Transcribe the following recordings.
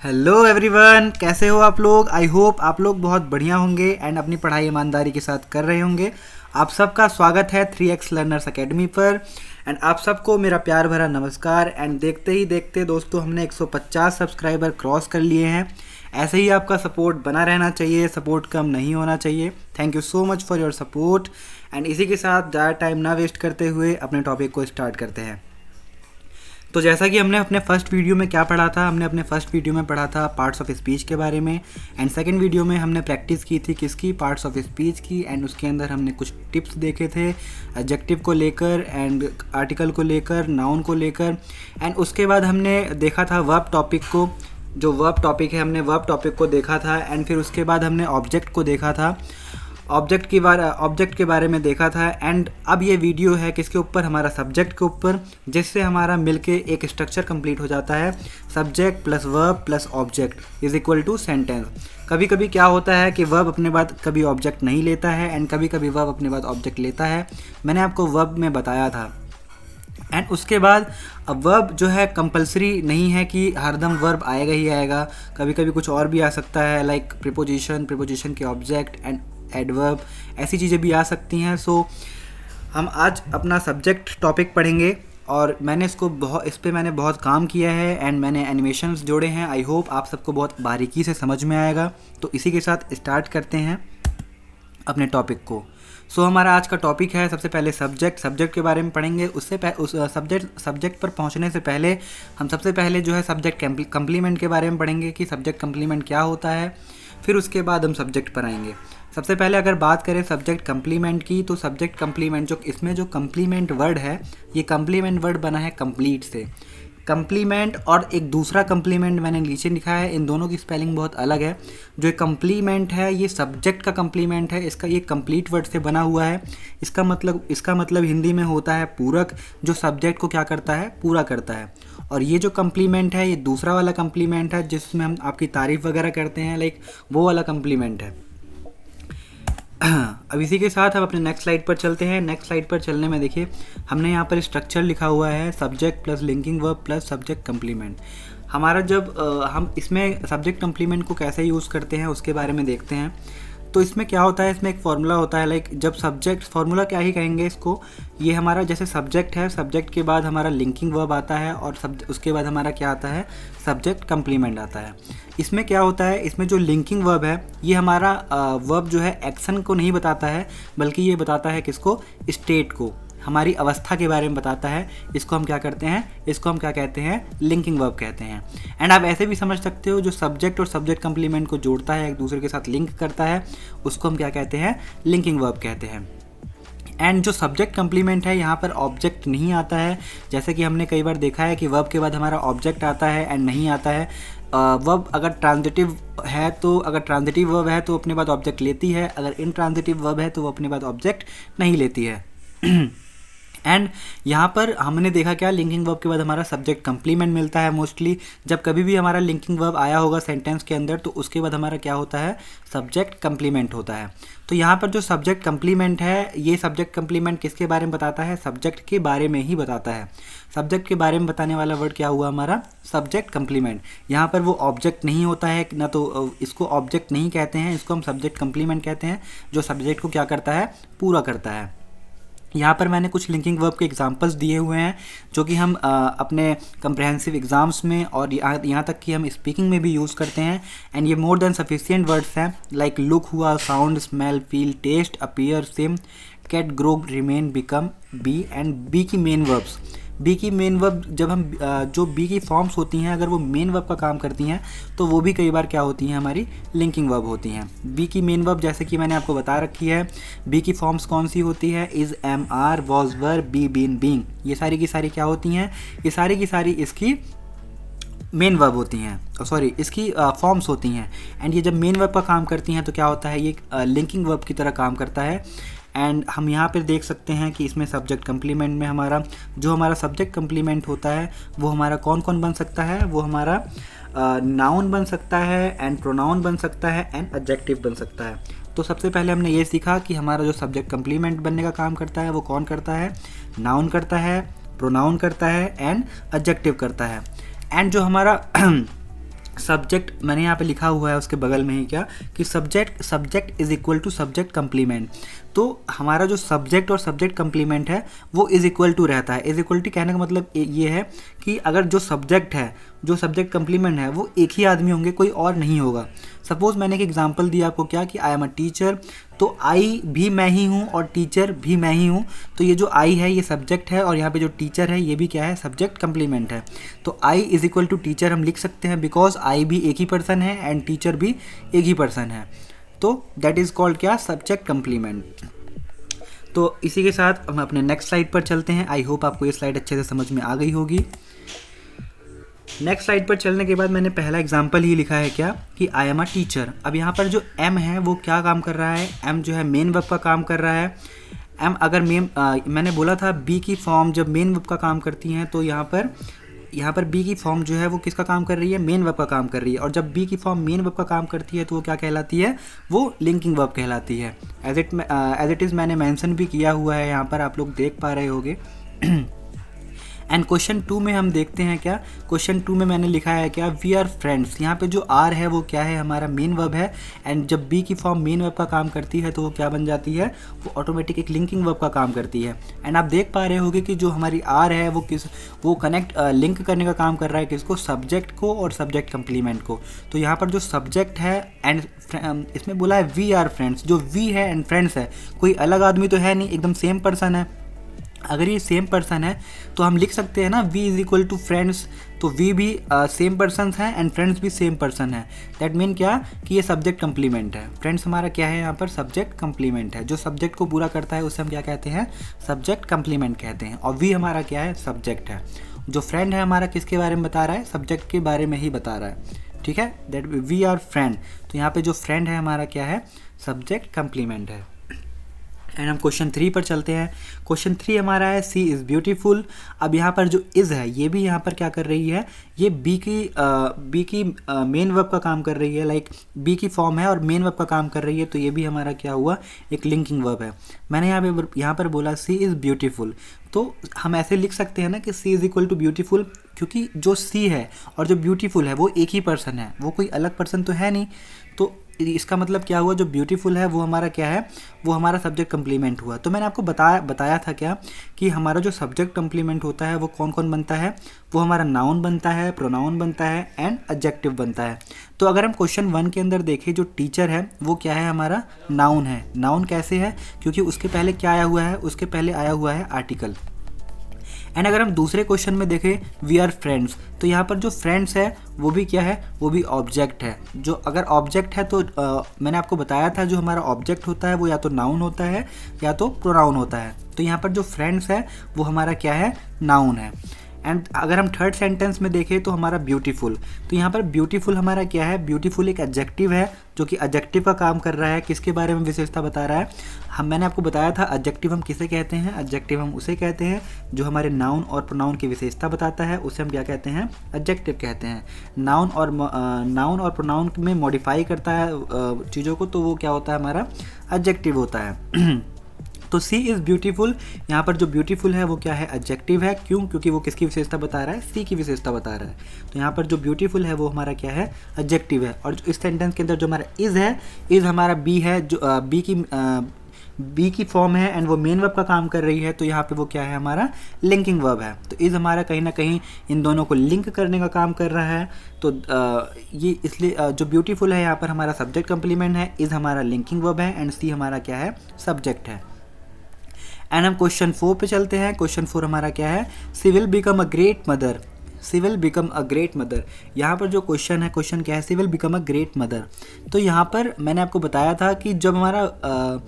Hello everyone, कैसे हो आप लोग। आई होप आप लोग बहुत बढ़िया होंगे एंड अपनी पढ़ाई ईमानदारी के साथ कर रहे होंगे। आप सबका स्वागत है 3x लर्नर्स एकेडमी पर एंड आप सबको मेरा प्यार भरा नमस्कार। एंड देखते ही देखते दोस्तों हमने 150 सब्सक्राइबर क्रॉस कर लिए हैं। ऐसे ही आपका सपोर्ट बना रहना चाहिए, सपोर्ट कम नहीं होना चाहिए। Thank you so much for your support. And इसी के साथ ज़्यादा टाइम ना वेस्ट करते हुए अपने टॉपिक को स्टार्ट करते हैं। तो जैसा कि हमने अपने फर्स्ट वीडियो में क्या पढ़ा था, हमने अपने फर्स्ट वीडियो में पढ़ा था पार्ट्स ऑफ स्पीच के बारे में। एंड सेकंड वीडियो में हमने प्रैक्टिस की थी किसकी, पार्ट्स ऑफ स्पीच की। एंड उसके अंदर हमने कुछ टिप्स देखे थे एडजेक्टिव को लेकर एंड आर्टिकल को लेकर, नाउन को लेकर। एंड उसके बाद हमने देखा था वर्ब टॉपिक को, जो वर्ब टॉपिक है हमने वर्ब टॉपिक को देखा था। एंड फिर उसके बाद हमने ऑब्जेक्ट को देखा था, ऑब्जेक्ट के बारे में देखा था। एंड अब ये वीडियो है किसके ऊपर, हमारा सब्जेक्ट के ऊपर, जिससे हमारा मिलके एक स्ट्रक्चर कंप्लीट हो जाता है। Subject plus verb plus object is equal to sentence. कभी कभी क्या होता है कि वर्ब अपने बाद कभी ऑब्जेक्ट नहीं लेता है एंड कभी कभी वर्ब अपने बाद ऑब्जेक्ट लेता है। मैंने आपको वर्ब में बताया था। एंड उसके बाद अब वर्ब जो है कंपलसरी नहीं है कि हरदम वर्ब आएगा ही आएगा। कभी कभी कुछ और भी आ सकता है, लाइक प्रीपोजिशन के ऑब्जेक्ट एंड एडवर्ब, ऐसी चीज़ें भी आ सकती हैं। सो हम आज अपना सब्जेक्ट टॉपिक पढ़ेंगे और मैंने इस पे मैंने बहुत काम किया है एंड मैंने एनिमेशंस जोड़े हैं। आई होप आप सबको बहुत बारीकी से समझ में आएगा। तो इसी के साथ स्टार्ट करते हैं अपने टॉपिक को। सो हमारा आज का टॉपिक है सबसे पहले सब्जेक्ट के बारे में पढ़ेंगे। उस सब्जेक्ट पर पहुंचने से पहले हम सबसे पहले जो है सब्जेक्ट कंप्लीमेंट के बारे में पढ़ेंगे कि सब्जेक्ट कंप्लीमेंट क्या होता है। फिर उसके बाद हम सब्जेक्ट पर आएंगे। सबसे पहले अगर बात करें सब्जेक्ट कंप्लीमेंट की, तो सब्जेक्ट कंप्लीमेंट जो इसमें जो कंप्लीमेंट वर्ड है, ये कंप्लीमेंट वर्ड बना है कंप्लीट से। कंप्लीमेंट और एक दूसरा कंप्लीमेंट मैंने नीचे लिखा है, इन दोनों की स्पेलिंग बहुत अलग है। जो कंप्लीमेंट है ये सब्जेक्ट का कंप्लीमेंट है, इसका ये कंप्लीट वर्ड से बना हुआ है। इसका मतलब हिंदी में होता है पूरक, जो सब्जेक्ट को क्या करता है, पूरा करता है। और ये जो कंप्लीमेंट है ये दूसरा वाला कंप्लीमेंट है जिसमें हम आपकी तारीफ़ वगैरह करते हैं, लाइक वो वाला कंप्लीमेंट है। अब इसी के साथ हम अपने नेक्स्ट स्लाइड पर चलते हैं। नेक्स्ट स्लाइड पर चलने में देखिए हमने यहाँ पर स्ट्रक्चर लिखा हुआ है, subject plus linking verb plus subject complement. हमारा जब हम इसमें सब्जेक्ट कंप्लीमेंट को कैसे यूज़ करते हैं उसके बारे में देखते हैं। तो इसमें क्या होता है, इसमें एक फॉर्मूला होता है, लाइक जब सब्जेक्ट, फॉर्मूला क्या ही कहेंगे इसको, ये हमारा जैसे सब्जेक्ट है, सब्जेक्ट के बाद हमारा लिंकिंग वर्ब आता है और उसके बाद हमारा क्या आता है, सब्जेक्ट कंप्लीमेंट आता है। इसमें क्या होता है, इसमें जो लिंकिंग वर्ब है ये हमारा वर्ब जो है एक्शन को नहीं बताता है, बल्कि ये बताता है किसको, स्टेट को, हमारी अवस्था के बारे में बताता है। इसको हम क्या करते हैं, इसको हम क्या कहते हैं, लिंकिंग वर्ब कहते हैं। एंड आप ऐसे भी समझ सकते हो, जो सब्जेक्ट और सब्जेक्ट कंप्लीमेंट को जोड़ता है, एक दूसरे के साथ लिंक करता है, उसको हम क्या कहते हैं, लिंकिंग वर्ब कहते हैं। एंड जो सब्जेक्ट कंप्लीमेंट है यहाँ पर ऑब्जेक्ट नहीं आता है, जैसे कि हमने कई बार देखा है कि वर्ब के बाद हमारा ऑब्जेक्ट आता है एंड नहीं आता है। वर्ब अगर ट्रांजिटिव है तो, अगर ट्रांजिटिव वर्ब है तो अपने बाद ऑब्जेक्ट लेती है, अगर इनट्रांजिटिव वर्ब है तो वो अपने बाद ऑब्जेक्ट नहीं लेती है। एंड यहाँ पर हमने देखा क्या, लिंकिंग वर्ब के बाद हमारा सब्जेक्ट कंप्लीमेंट मिलता है। मोस्टली जब कभी भी हमारा लिंकिंग वर्ब आया होगा सेंटेंस के अंदर तो उसके बाद हमारा क्या होता है, सब्जेक्ट कंप्लीमेंट होता है। तो यहाँ पर जो सब्जेक्ट कंप्लीमेंट है, ये सब्जेक्ट कंप्लीमेंट किसके बारे में बताता है, सब्जेक्ट के बारे में ही बताता है। सब्जेक्ट के बारे में बताने वाला वर्ड क्या हुआ हमारा, सब्जेक्ट कंप्लीमेंट। यहाँ पर वो ऑब्जेक्ट नहीं होता है ना, तो इसको ऑब्जेक्ट नहीं कहते हैं, इसको हम सब्जेक्ट कंप्लीमेंट कहते हैं, जो सब्जेक्ट को क्या करता है, पूरा करता है। यहाँ पर मैंने कुछ लिंकिंग वर्ब के एग्जांपल्स दिए हुए हैं जो कि हम अपने कम्प्रहेंसिव एग्ज़ाम्स में और यहाँ तक कि हम स्पीकिंग में भी यूज़ करते हैं। एंड ये मोर देन सफिशिएंट वर्ड्स हैं, लाइक लुक हुआ, sound, smell, feel, taste, appear, seem, get, grow, remain, become, be. And be की मेन वर्ब्स, बी की मेन वर्ब जब हम जो बी की फॉर्म्स होती हैं, अगर वो मेन वर्ब का काम करती हैं तो वो भी कई बार क्या होती हैं, हमारी लिंकिंग वर्ब होती हैं। बी की मेन वर्ब जैसे कि मैंने आपको बता रखी है, बी की फॉर्म्स कौन सी होती है, is, am, are, was, were, be, been, being, ये सारी की सारी क्या होती हैं, ये सारी की सारी इसकी मेन वर्ब होती हैं, सॉरी इसकी फॉर्म्स होती हैं। एंड ये जब मेन वर्ब का काम करती हैं तो क्या होता है, ये लिंकिंग वर्ब की तरह काम करता है। एंड हम यहाँ पर देख सकते हैं कि इसमें सब्जेक्ट कंप्लीमेंट में हमारा सब्जेक्ट कंप्लीमेंट होता है वो हमारा कौन कौन बन सकता है, वो हमारा नाउन बन सकता है एंड प्रोनाउन बन सकता है एंड एडजेक्टिव बन सकता है। तो सबसे पहले हमने ये सीखा कि हमारा जो सब्जेक्ट कंप्लीमेंट बनने का काम करता है वो कौन करता है, नाउन करता है, प्रोनाउन करता है एंड एडजेक्टिव करता है। एंड जो हमारा सब्जेक्ट मैंने यहाँ पे लिखा हुआ है उसके बगल में ही क्या कि subject is equal to subject complement. तो हमारा जो सब्जेक्ट और सब्जेक्ट कंप्लीमेंट है वो इज इक्वल टू रहता है। इज इक्वल टू कहने का मतलब ये है कि अगर जो सब्जेक्ट है, जो सब्जेक्ट कंप्लीमेंट है, वो एक ही आदमी होंगे, कोई और नहीं होगा। सपोज मैंने एक एग्जांपल दिया आपको क्या कि आई एम अ टीचर, तो आई भी मैं ही हूँ और टीचर भी मैं ही हूँ। तो ये जो आई है ये सब्जेक्ट है और यहाँ पे जो टीचर है ये भी क्या है, सब्जेक्ट कंप्लीमेंट है। तो I is equal to teacher हम लिख सकते हैं बिकॉज आई भी एक ही पर्सन है एंड टीचर भी एक ही पर्सन है। तो दैट इज़ कॉल्ड क्या, सब्जेक्ट कंप्लीमेंट। तो इसी के साथ हम अपने नेक्स्ट स्लाइड पर चलते हैं। आई होप आपको ये स्लाइड अच्छे से समझ में आ गई होगी। नेक्स्ट स्लाइड पर चलने के बाद मैंने पहला एग्जाम्पल ही लिखा है क्या कि आई एम अ टीचर। अब यहाँ पर जो एम है वो क्या काम कर रहा है, एम जो है मेन वर्ब का काम कर रहा है। एम अगर मैंने बोला था बी की फॉर्म जब मेन वर्ब का काम करती हैं तो यहाँ पर बी की फॉर्म जो है वो किसका काम कर रही है, मेन वर्ब का काम कर रही है। और जब बी की फॉर्म मेन वर्ब का काम करती है तो वो क्या कहलाती है, वो लिंकिंग वर्ब कहलाती है। एज इट इज़ मैंने मेंशन भी किया हुआ है, यहाँ पर आप लोग देख पा रहे होंगे। एंड क्वेश्चन 2 में हम देखते हैं क्या, क्वेश्चन 2 में मैंने लिखा है क्या, वी आर फ्रेंड्स। यहाँ पे जो आर है वो क्या है, हमारा मेन वर्ब है। एंड जब बी की फॉर्म मेन वर्ब का काम करती है तो वो क्या बन जाती है, वो ऑटोमेटिक एक लिंकिंग वर्ब का काम करती है। एंड आप देख पा रहे होगे कि जो हमारी आर है वो कनेक्ट लिंक करने का काम कर रहा है किसको, सब्जेक्ट को और सब्जेक्ट कंप्लीमेंट को। तो यहाँ पर जो सब्जेक्ट है एंड इसमें बोला है वी आर फ्रेंड्स, जो वी है एंड फ्रेंड्स है कोई अलग आदमी तो है नहीं, एकदम सेम पर्सन है। अगर ये सेम पर्सन है तो हम लिख सकते हैं ना we is equal to friends. तो वी भी सेम पर्सन है एंड फ्रेंड्स भी सेम पर्सन है। दैट मीन क्या कि ये सब्जेक्ट कंप्लीमेंट है। फ्रेंड्स हमारा क्या है, यहाँ पर सब्जेक्ट कंप्लीमेंट है। जो सब्जेक्ट को पूरा करता है उसे हम क्या कहते हैं, सब्जेक्ट कंप्लीमेंट कहते हैं। और वी हमारा क्या है, सब्जेक्ट है। जो फ्रेंड है हमारा किसके बारे में बता रहा है, सब्जेक्ट के बारे में ही बता रहा है। ठीक है, दैट वी आर फ्रेंड। तो यहाँ पे जो फ्रेंड है हमारा क्या है, सब्जेक्ट कंप्लीमेंट है। एंड हम क्वेश्चन 3 पर चलते हैं। क्वेश्चन 3 हमारा है सी इज़ ब्यूटीफुल। अब यहाँ पर जो इज़ है ये भी यहाँ पर क्या कर रही है, ये बी की मेन वर्ब का काम कर रही है। लाइक बी की फॉर्म है और मेन वर्ब का काम कर रही है। तो ये भी हमारा क्या हुआ, एक लिंकिंग वर्ब है। मैंने यहाँ पर बोला सी इज़ ब्यूटीफुल, तो हम ऐसे लिख सकते हैं ना कि सी इज़ इक्वल टू ब्यूटीफुल, क्योंकि जो सी है और जो ब्यूटीफुल है वो एक ही पर्सन है, वो कोई अलग पर्सन तो है नहीं। तो इसका मतलब क्या हुआ, जो ब्यूटीफुल है वो हमारा क्या है, वो हमारा सब्जेक्ट कंप्लीमेंट हुआ। तो मैंने आपको बताया था क्या कि हमारा जो सब्जेक्ट कंप्लीमेंट होता है वो कौन कौन बनता है, वो हमारा नाउन बनता है, प्रोनाउन बनता है एंड एडजेक्टिव बनता है। तो अगर हम क्वेश्चन 1 के अंदर देखें, जो टीचर है वो क्या है, हमारा नाउन है। नाउन कैसे है, क्योंकि उसके पहले क्या आया हुआ है, उसके पहले आया हुआ है आर्टिकल। एंड अगर हम दूसरे क्वेश्चन में देखें वी आर फ्रेंड्स, तो यहाँ पर जो फ्रेंड्स है वो भी क्या है, वो भी ऑब्जेक्ट है। जो अगर ऑब्जेक्ट है तो मैंने आपको बताया था जो हमारा ऑब्जेक्ट होता है वो या तो नाउन होता है या तो प्रोनाउन होता है। तो यहाँ पर जो फ्रेंड्स है वो हमारा क्या है, नाउन है। एंड अगर हम थर्ड सेंटेंस में देखें तो हमारा ब्यूटीफुल, तो यहाँ पर ब्यूटीफुल हमारा क्या है, ब्यूटीफुल एक एडजेक्टिव है जो कि एडजेक्टिव का काम कर रहा है। किसके बारे में विशेषता बता रहा है, मैंने आपको बताया था एडजेक्टिव हम किसे कहते हैं, एडजेक्टिव हम उसे कहते हैं जो हमारे नाउन और प्रोनाउन की विशेषता बताता है, उसे हम क्या कहते हैं, एडजेक्टिव कहते हैं। नाउन और प्रोनाउन में मॉडिफाई करता है चीज़ों को, तो वो क्या होता है, हमारा एडजेक्टिव होता है। तो सी इज़ ब्यूटीफुल, यहाँ पर जो ब्यूटीफुल है वो क्या है, एडजेक्टिव है। क्यों, क्योंकि वो किसकी विशेषता बता रहा है, सी की विशेषता बता रहा है। तो यहाँ पर जो ब्यूटीफुल है वो हमारा क्या है, एडजेक्टिव है। और इस सेंटेंस के अंदर जो हमारा इज़ है, इज़ हमारा बी है, जो बी की फॉर्म है एंड वो मेन वर्ब का काम कर रही है। तो यहाँ पे वो क्या है, हमारा लिंकिंग वर्ब है। तो इज़ हमारा कहीं ना कहीं इन दोनों को लिंक करने का काम कर रहा है। तो ये इसलिए जो ब्यूटीफुल है यहाँ पर हमारा सब्जेक्ट कंप्लीमेंट है, इज़ हमारा लिंकिंग वर्ब है एंड सी हमारा क्या है, सब्जेक्ट है। एंड हम क्वेश्चन 4 पे चलते हैं। क्वेश्चन 4 हमारा क्या है, she will become a great mother. She will become a great mother, यहाँ पर जो क्वेश्चन है, क्वेश्चन क्या है, she will become a great mother. तो यहाँ पर मैंने आपको बताया था कि जब हमारा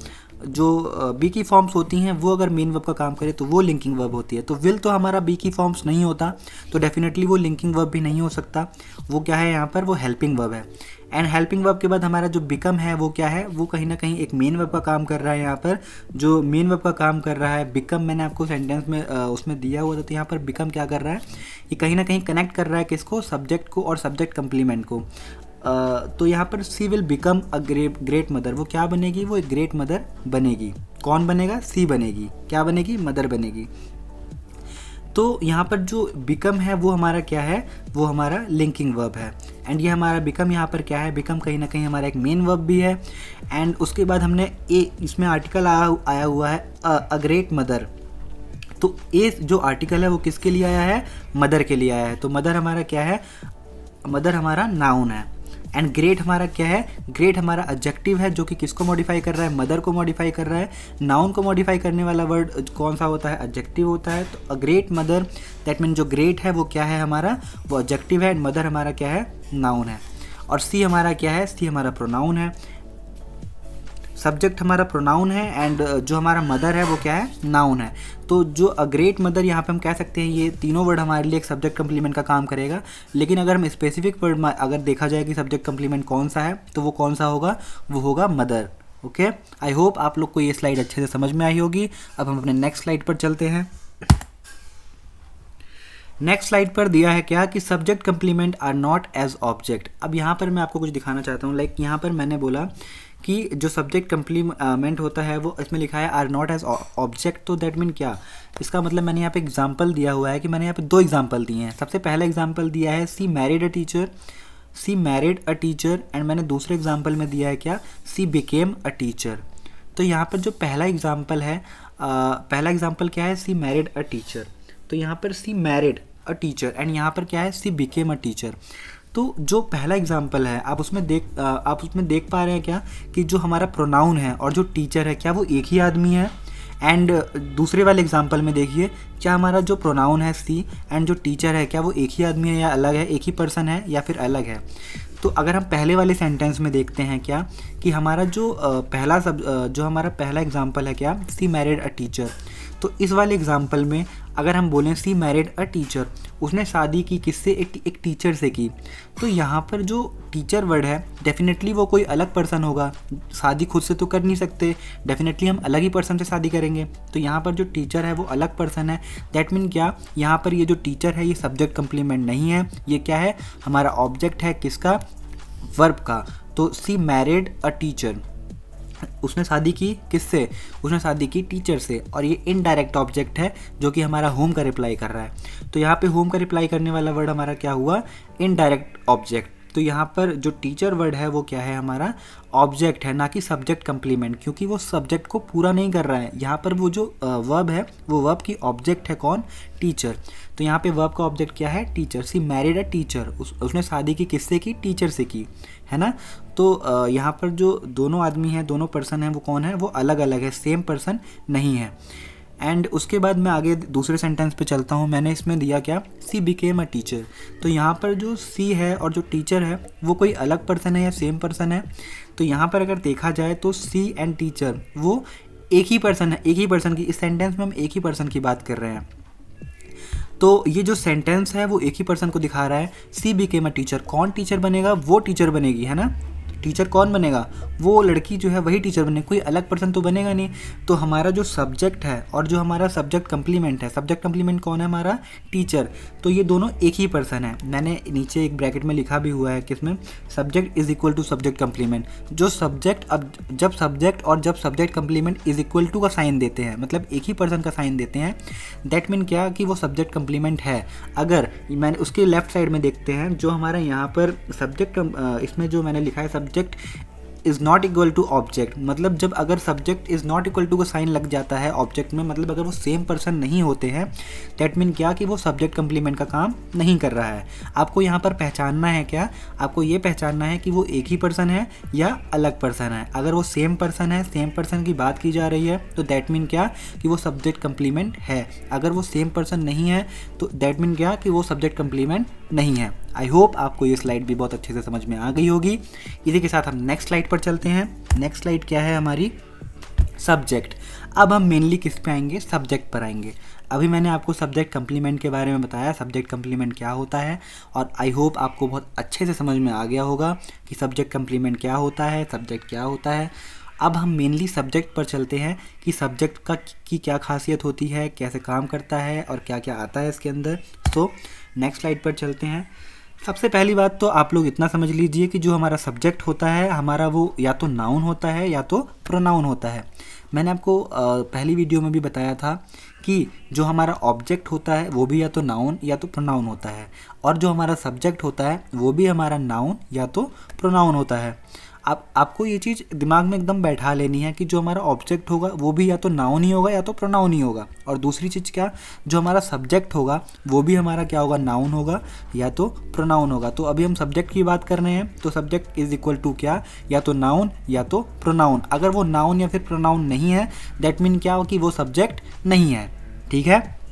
जो बी की फॉर्म्स होती हैं वो अगर मेन वर्ब का काम करे तो वो लिंकिंग वर्ब होती है। तो विल तो हमारा बी की फॉर्म्स नहीं होता, तो डेफिनेटली वो लिंकिंग वर्ब भी नहीं हो सकता। वो क्या है, यहाँ पर वो हेल्पिंग वर्ब है। एंड हेल्पिंग वर्ब के बाद हमारा जो बिकम है वो क्या है, वो कहीं ना कहीं एक मेन वर्ब का काम कर रहा है। यहाँ पर जो मेन वर्ब का काम कर रहा है बिकम, मैंने आपको सेंटेंस में उसमें दिया हुआ था। तो यहाँ पर बिकम क्या कर रहा है, ये कहीं ना कहीं कनेक्ट कर रहा है किसको, सब्जेक्ट को और सब्जेक्ट कंप्लीमेंट को। तो यहाँ पर she will become a great mother, वो क्या बनेगी, वो एक ग्रेट मदर बनेगी। कौन बनेगा, सी बनेगी। क्या बनेगी, मदर बनेगी। तो यहाँ पर जो बिकम है वो हमारा क्या है, वो हमारा लिंकिंग वर्ब है। एंड ये हमारा बिकम यहाँ पर क्या है, बिकम कहीं ना कहीं हमारा एक मेन वर्ब भी है। एंड उसके बाद हमने इसमें आर्टिकल आया हुआ है अ ग्रेट मदर। तो ए जो आर्टिकल है वो किसके लिए आया है, मदर के लिए आया है। तो मदर हमारा क्या है, मदर हमारा नाउन है। एंड ग्रेट हमारा क्या है, ग्रेट हमारा एडजेक्टिव है जो कि किसको मॉडिफाई कर रहा है, मदर को मॉडिफाई कर रहा है। नाउन को मॉडिफाई करने वाला वर्ड कौन सा होता है, एडजेक्टिव होता है। तो अ ग्रेट मदर, दैट मीन जो ग्रेट है वो क्या है हमारा, वो एडजेक्टिव है। एंड मदर हमारा क्या है, नाउन है। और सी हमारा क्या है, सी हमारा प्रोनाउन है। सब्जेक्ट हमारा प्रोनाउन है एंड जो हमारा मदर है वो क्या है, नाउन है। तो जो अ ग्रेट मदर यहाँ पे हम कह सकते हैं ये तीनों वर्ड हमारे लिए एक सब्जेक्ट कंप्लीमेंट का काम करेगा। लेकिन अगर हम स्पेसिफिक वर्ड अगर देखा जाए कि सब्जेक्ट कंप्लीमेंट कौन सा है, तो वो कौन सा होगा, वो होगा मदर। ओके, आई होप आप लोग को ये स्लाइड अच्छे से समझ में आई होगी। अब हम अपने नेक्स्ट स्लाइड पर चलते हैं। नेक्स्ट स्लाइड पर दिया है क्या कि subject complement are not as object. अब यहाँ पर मैं आपको कुछ दिखाना चाहता हूँ। लाइक यहाँ पर मैंने बोला कि जो सब्जेक्ट कंप्लीमेंट होता है वो इसमें लिखा है आर नॉट एज ऑब्जेक्ट। तो दैट मीन क्या, इसका मतलब मैंने यहाँ पे एग्जांपल दिया हुआ है कि मैंने यहाँ पे 2 एग्जांपल दिए हैं। सबसे पहला एग्जांपल दिया है सी married a teacher, C married a teacher. And मैंने दूसरे एग्जांपल में दिया है क्या, सी बिकेम अ टीचर। तो यहाँ पर जो पहला एग्जांपल है, पहला एग्जांपल क्या है, सी मैरिड अ टीचर। तो यहाँ पर सी मैरिड अ टीचर एंड यहाँ पर क्या है, सी बिकेम अ टीचर। तो जो पहला एग्जाम्पल है आप उसमें देख पा रहे हैं क्या कि जो हमारा प्रोनाउन है और जो टीचर है क्या वो एक ही आदमी है। एंड दूसरे वाले एग्जाम्पल में देखिए क्या हमारा जो प्रोनाउन है सी एंड जो टीचर है क्या वो एक ही आदमी है या अलग है, एक ही पर्सन है या फिर अलग है। तो अगर हम पहले वाले सेंटेंस में देखते हैं क्या कि हमारा जो हमारा पहला एग्जाम्पल है क्या, सी मैरिड अ टीचर। तो इस वाले एग्जाम्पल में अगर हम बोलें सी मैरिड अ टीचर, उसने शादी की किससे, एक टीचर से की। तो यहाँ पर जो टीचर वर्ड है डेफिनेटली वो कोई अलग पर्सन होगा, शादी खुद से तो कर नहीं सकते, डेफिनेटली हम अलग ही पर्सन से शादी करेंगे। तो यहाँ पर जो टीचर है वो अलग पर्सन है। दैट मीन क्या, यहाँ पर ये जो टीचर है ये सब्जेक्ट कंप्लीमेंट नहीं है, ये क्या है, हमारा ऑब्जेक्ट है किसका, वर्ब का। तो सी मैरिड अ टीचर, उसने शादी की किससे, उसने शादी की टीचर से। और ये इनडायरेक्ट ऑब्जेक्ट है जो कि हमारा होम का रिप्लाई कर रहा है। तो यहाँ पे होम का रिप्लाई करने वाला वर्ड हमारा क्या हुआ, इनडायरेक्ट ऑब्जेक्ट। तो यहाँ पर जो टीचर वर्ड है वो क्या है, हमारा ऑब्जेक्ट है, ना कि सब्जेक्ट कंप्लीमेंट, क्योंकि वो सब्जेक्ट को पूरा नहीं कर रहा है। यहाँ पर वो जो वर्ब है वो वर्ब की ऑब्जेक्ट है कौन, टीचर। तो यहाँ पे वर्ब का ऑब्जेक्ट क्या है, teacher. C married a teacher, उसने शादी की किससे की, टीचर से की, है ना। तो यहाँ पर जो दोनों आदमी हैं, दोनों पर्सन हैं, वो कौन है, वो अलग अलग है, सेम पर्सन नहीं है। एंड उसके बाद मैं आगे दूसरे सेंटेंस पे चलता हूँ। मैंने इसमें दिया क्या, सी बिकेम अ टीचर। तो यहाँ पर जो सी है और जो टीचर है वो कोई अलग पर्सन है या सेम पर्सन है। तो यहाँ पर अगर देखा जाए तो सी एंड टीचर वो एक ही पर्सन है, एक ही पर्सन की, इस सेंटेंस में हम एक ही पर्सन की बात कर रहे हैं। तो ये जो सेंटेंस है वो एक ही पर्सन को दिखा रहा है। सी बिकेम अ टीचर, कौन टीचर बनेगा, वो टीचर बनेगी, है ना। टीचर कौन बनेगा, वो लड़की जो है वही टीचर बनेगी, कोई अलग पर्सन तो बनेगा नहीं। तो हमारा जो सब्जेक्ट है और जो हमारा सब्जेक्ट कंप्लीमेंट है, सब्जेक्ट कंप्लीमेंट कौन है, हमारा टीचर। तो ये दोनों एक ही पर्सन है। मैंने नीचे एक ब्रैकेट में लिखा भी हुआ है किसमें, subject is equal to subject complement. जो सब्जेक्ट, अब जब सब्जेक्ट और जब subject complement is equal to का साइन देते हैं, मतलब एक ही पर्सन का साइन देते हैं, दैट मीन क्या कि वो सब्जेक्ट कंप्लीमेंट है। अगर मैंने उसके लेफ्ट साइड में देखते हैं जो हमारा यहाँ पर सब्जेक्ट, इसमें जो मैंने लिखा है subject is not equal to object, मतलब जब अगर subject is not equal to का साइन लग जाता है ऑब्जेक्ट में, मतलब अगर वो सेम पर्सन नहीं होते हैं, दैट मीन क्या कि वो सब्जेक्ट कंप्लीमेंट का काम नहीं कर रहा है। आपको यहाँ पर पहचानना है क्या, आपको ये पहचानना है कि वो एक ही पर्सन है या अलग पर्सन है। अगर वो सेम पर्सन है, सेम पर्सन की बात की जा रही है, तो दैट मीन क्या कि वो सब्जेक्ट कंप्लीमेंट है। अगर वो सेम पर्सन नहीं है तो दैट मीन क्या कि वो सब्जेक्ट कंप्लीमेंट नहीं है। आई होप आपको ये स्लाइड भी बहुत अच्छे से समझ में आ गई होगी। इसी के साथ हम नेक्स्ट स्लाइड पर चलते हैं। नेक्स्ट स्लाइड क्या है हमारी, सब्जेक्ट। अब हम मेनली किस पे आएंगे, सब्जेक्ट पर आएंगे। अभी मैंने आपको सब्जेक्ट कंप्लीमेंट के बारे में बताया, सब्जेक्ट कंप्लीमेंट क्या होता है, और आई होप आपको बहुत अच्छे से समझ में आ गया होगा कि सब्जेक्ट कंप्लीमेंट क्या होता है, सब्जेक्ट क्या होता है। अब हम मेनली सब्जेक्ट पर चलते हैं कि सब्जेक्ट की क्या खासियत होती है, कैसे काम करता है और क्या क्या आता है इसके अंदर। तो नेक्स्ट स्लाइड पर चलते हैं। सबसे पहली बात तो आप लोग इतना समझ लीजिए कि जो हमारा सब्जेक्ट होता है हमारा, वो या तो नाउन होता है या तो प्रोनाउन होता है। मैंने आपको पहली वीडियो में भी बताया था कि जो हमारा ऑब्जेक्ट होता है वो भी या तो नाउन या तो प्रोनाउन होता है, और जो हमारा सब्जेक्ट होता है वो भी हमारा नाउन या तो प्रोनाउन होता है। आपको ये चीज़ दिमाग में एकदम बैठा लेनी है कि जो हमारा ऑब्जेक्ट होगा वो भी या तो नाउन ही होगा या तो प्रोनाउन ही होगा, और दूसरी चीज़ क्या, जो हमारा सब्जेक्ट होगा वो भी हमारा क्या होगा, नाउन होगा या तो प्रोनाउन होगा। तो अभी हम सब्जेक्ट की बात कर रहे हैं, तो सब्जेक्ट इज इक्वल टू क्या, या तो नाउन या तो प्रोनाउन। अगर वो नाउन या फिर प्रोनाउन नहीं है दैट मीन क्या हो कि वो सब्जेक्ट नहीं है। ठीक है,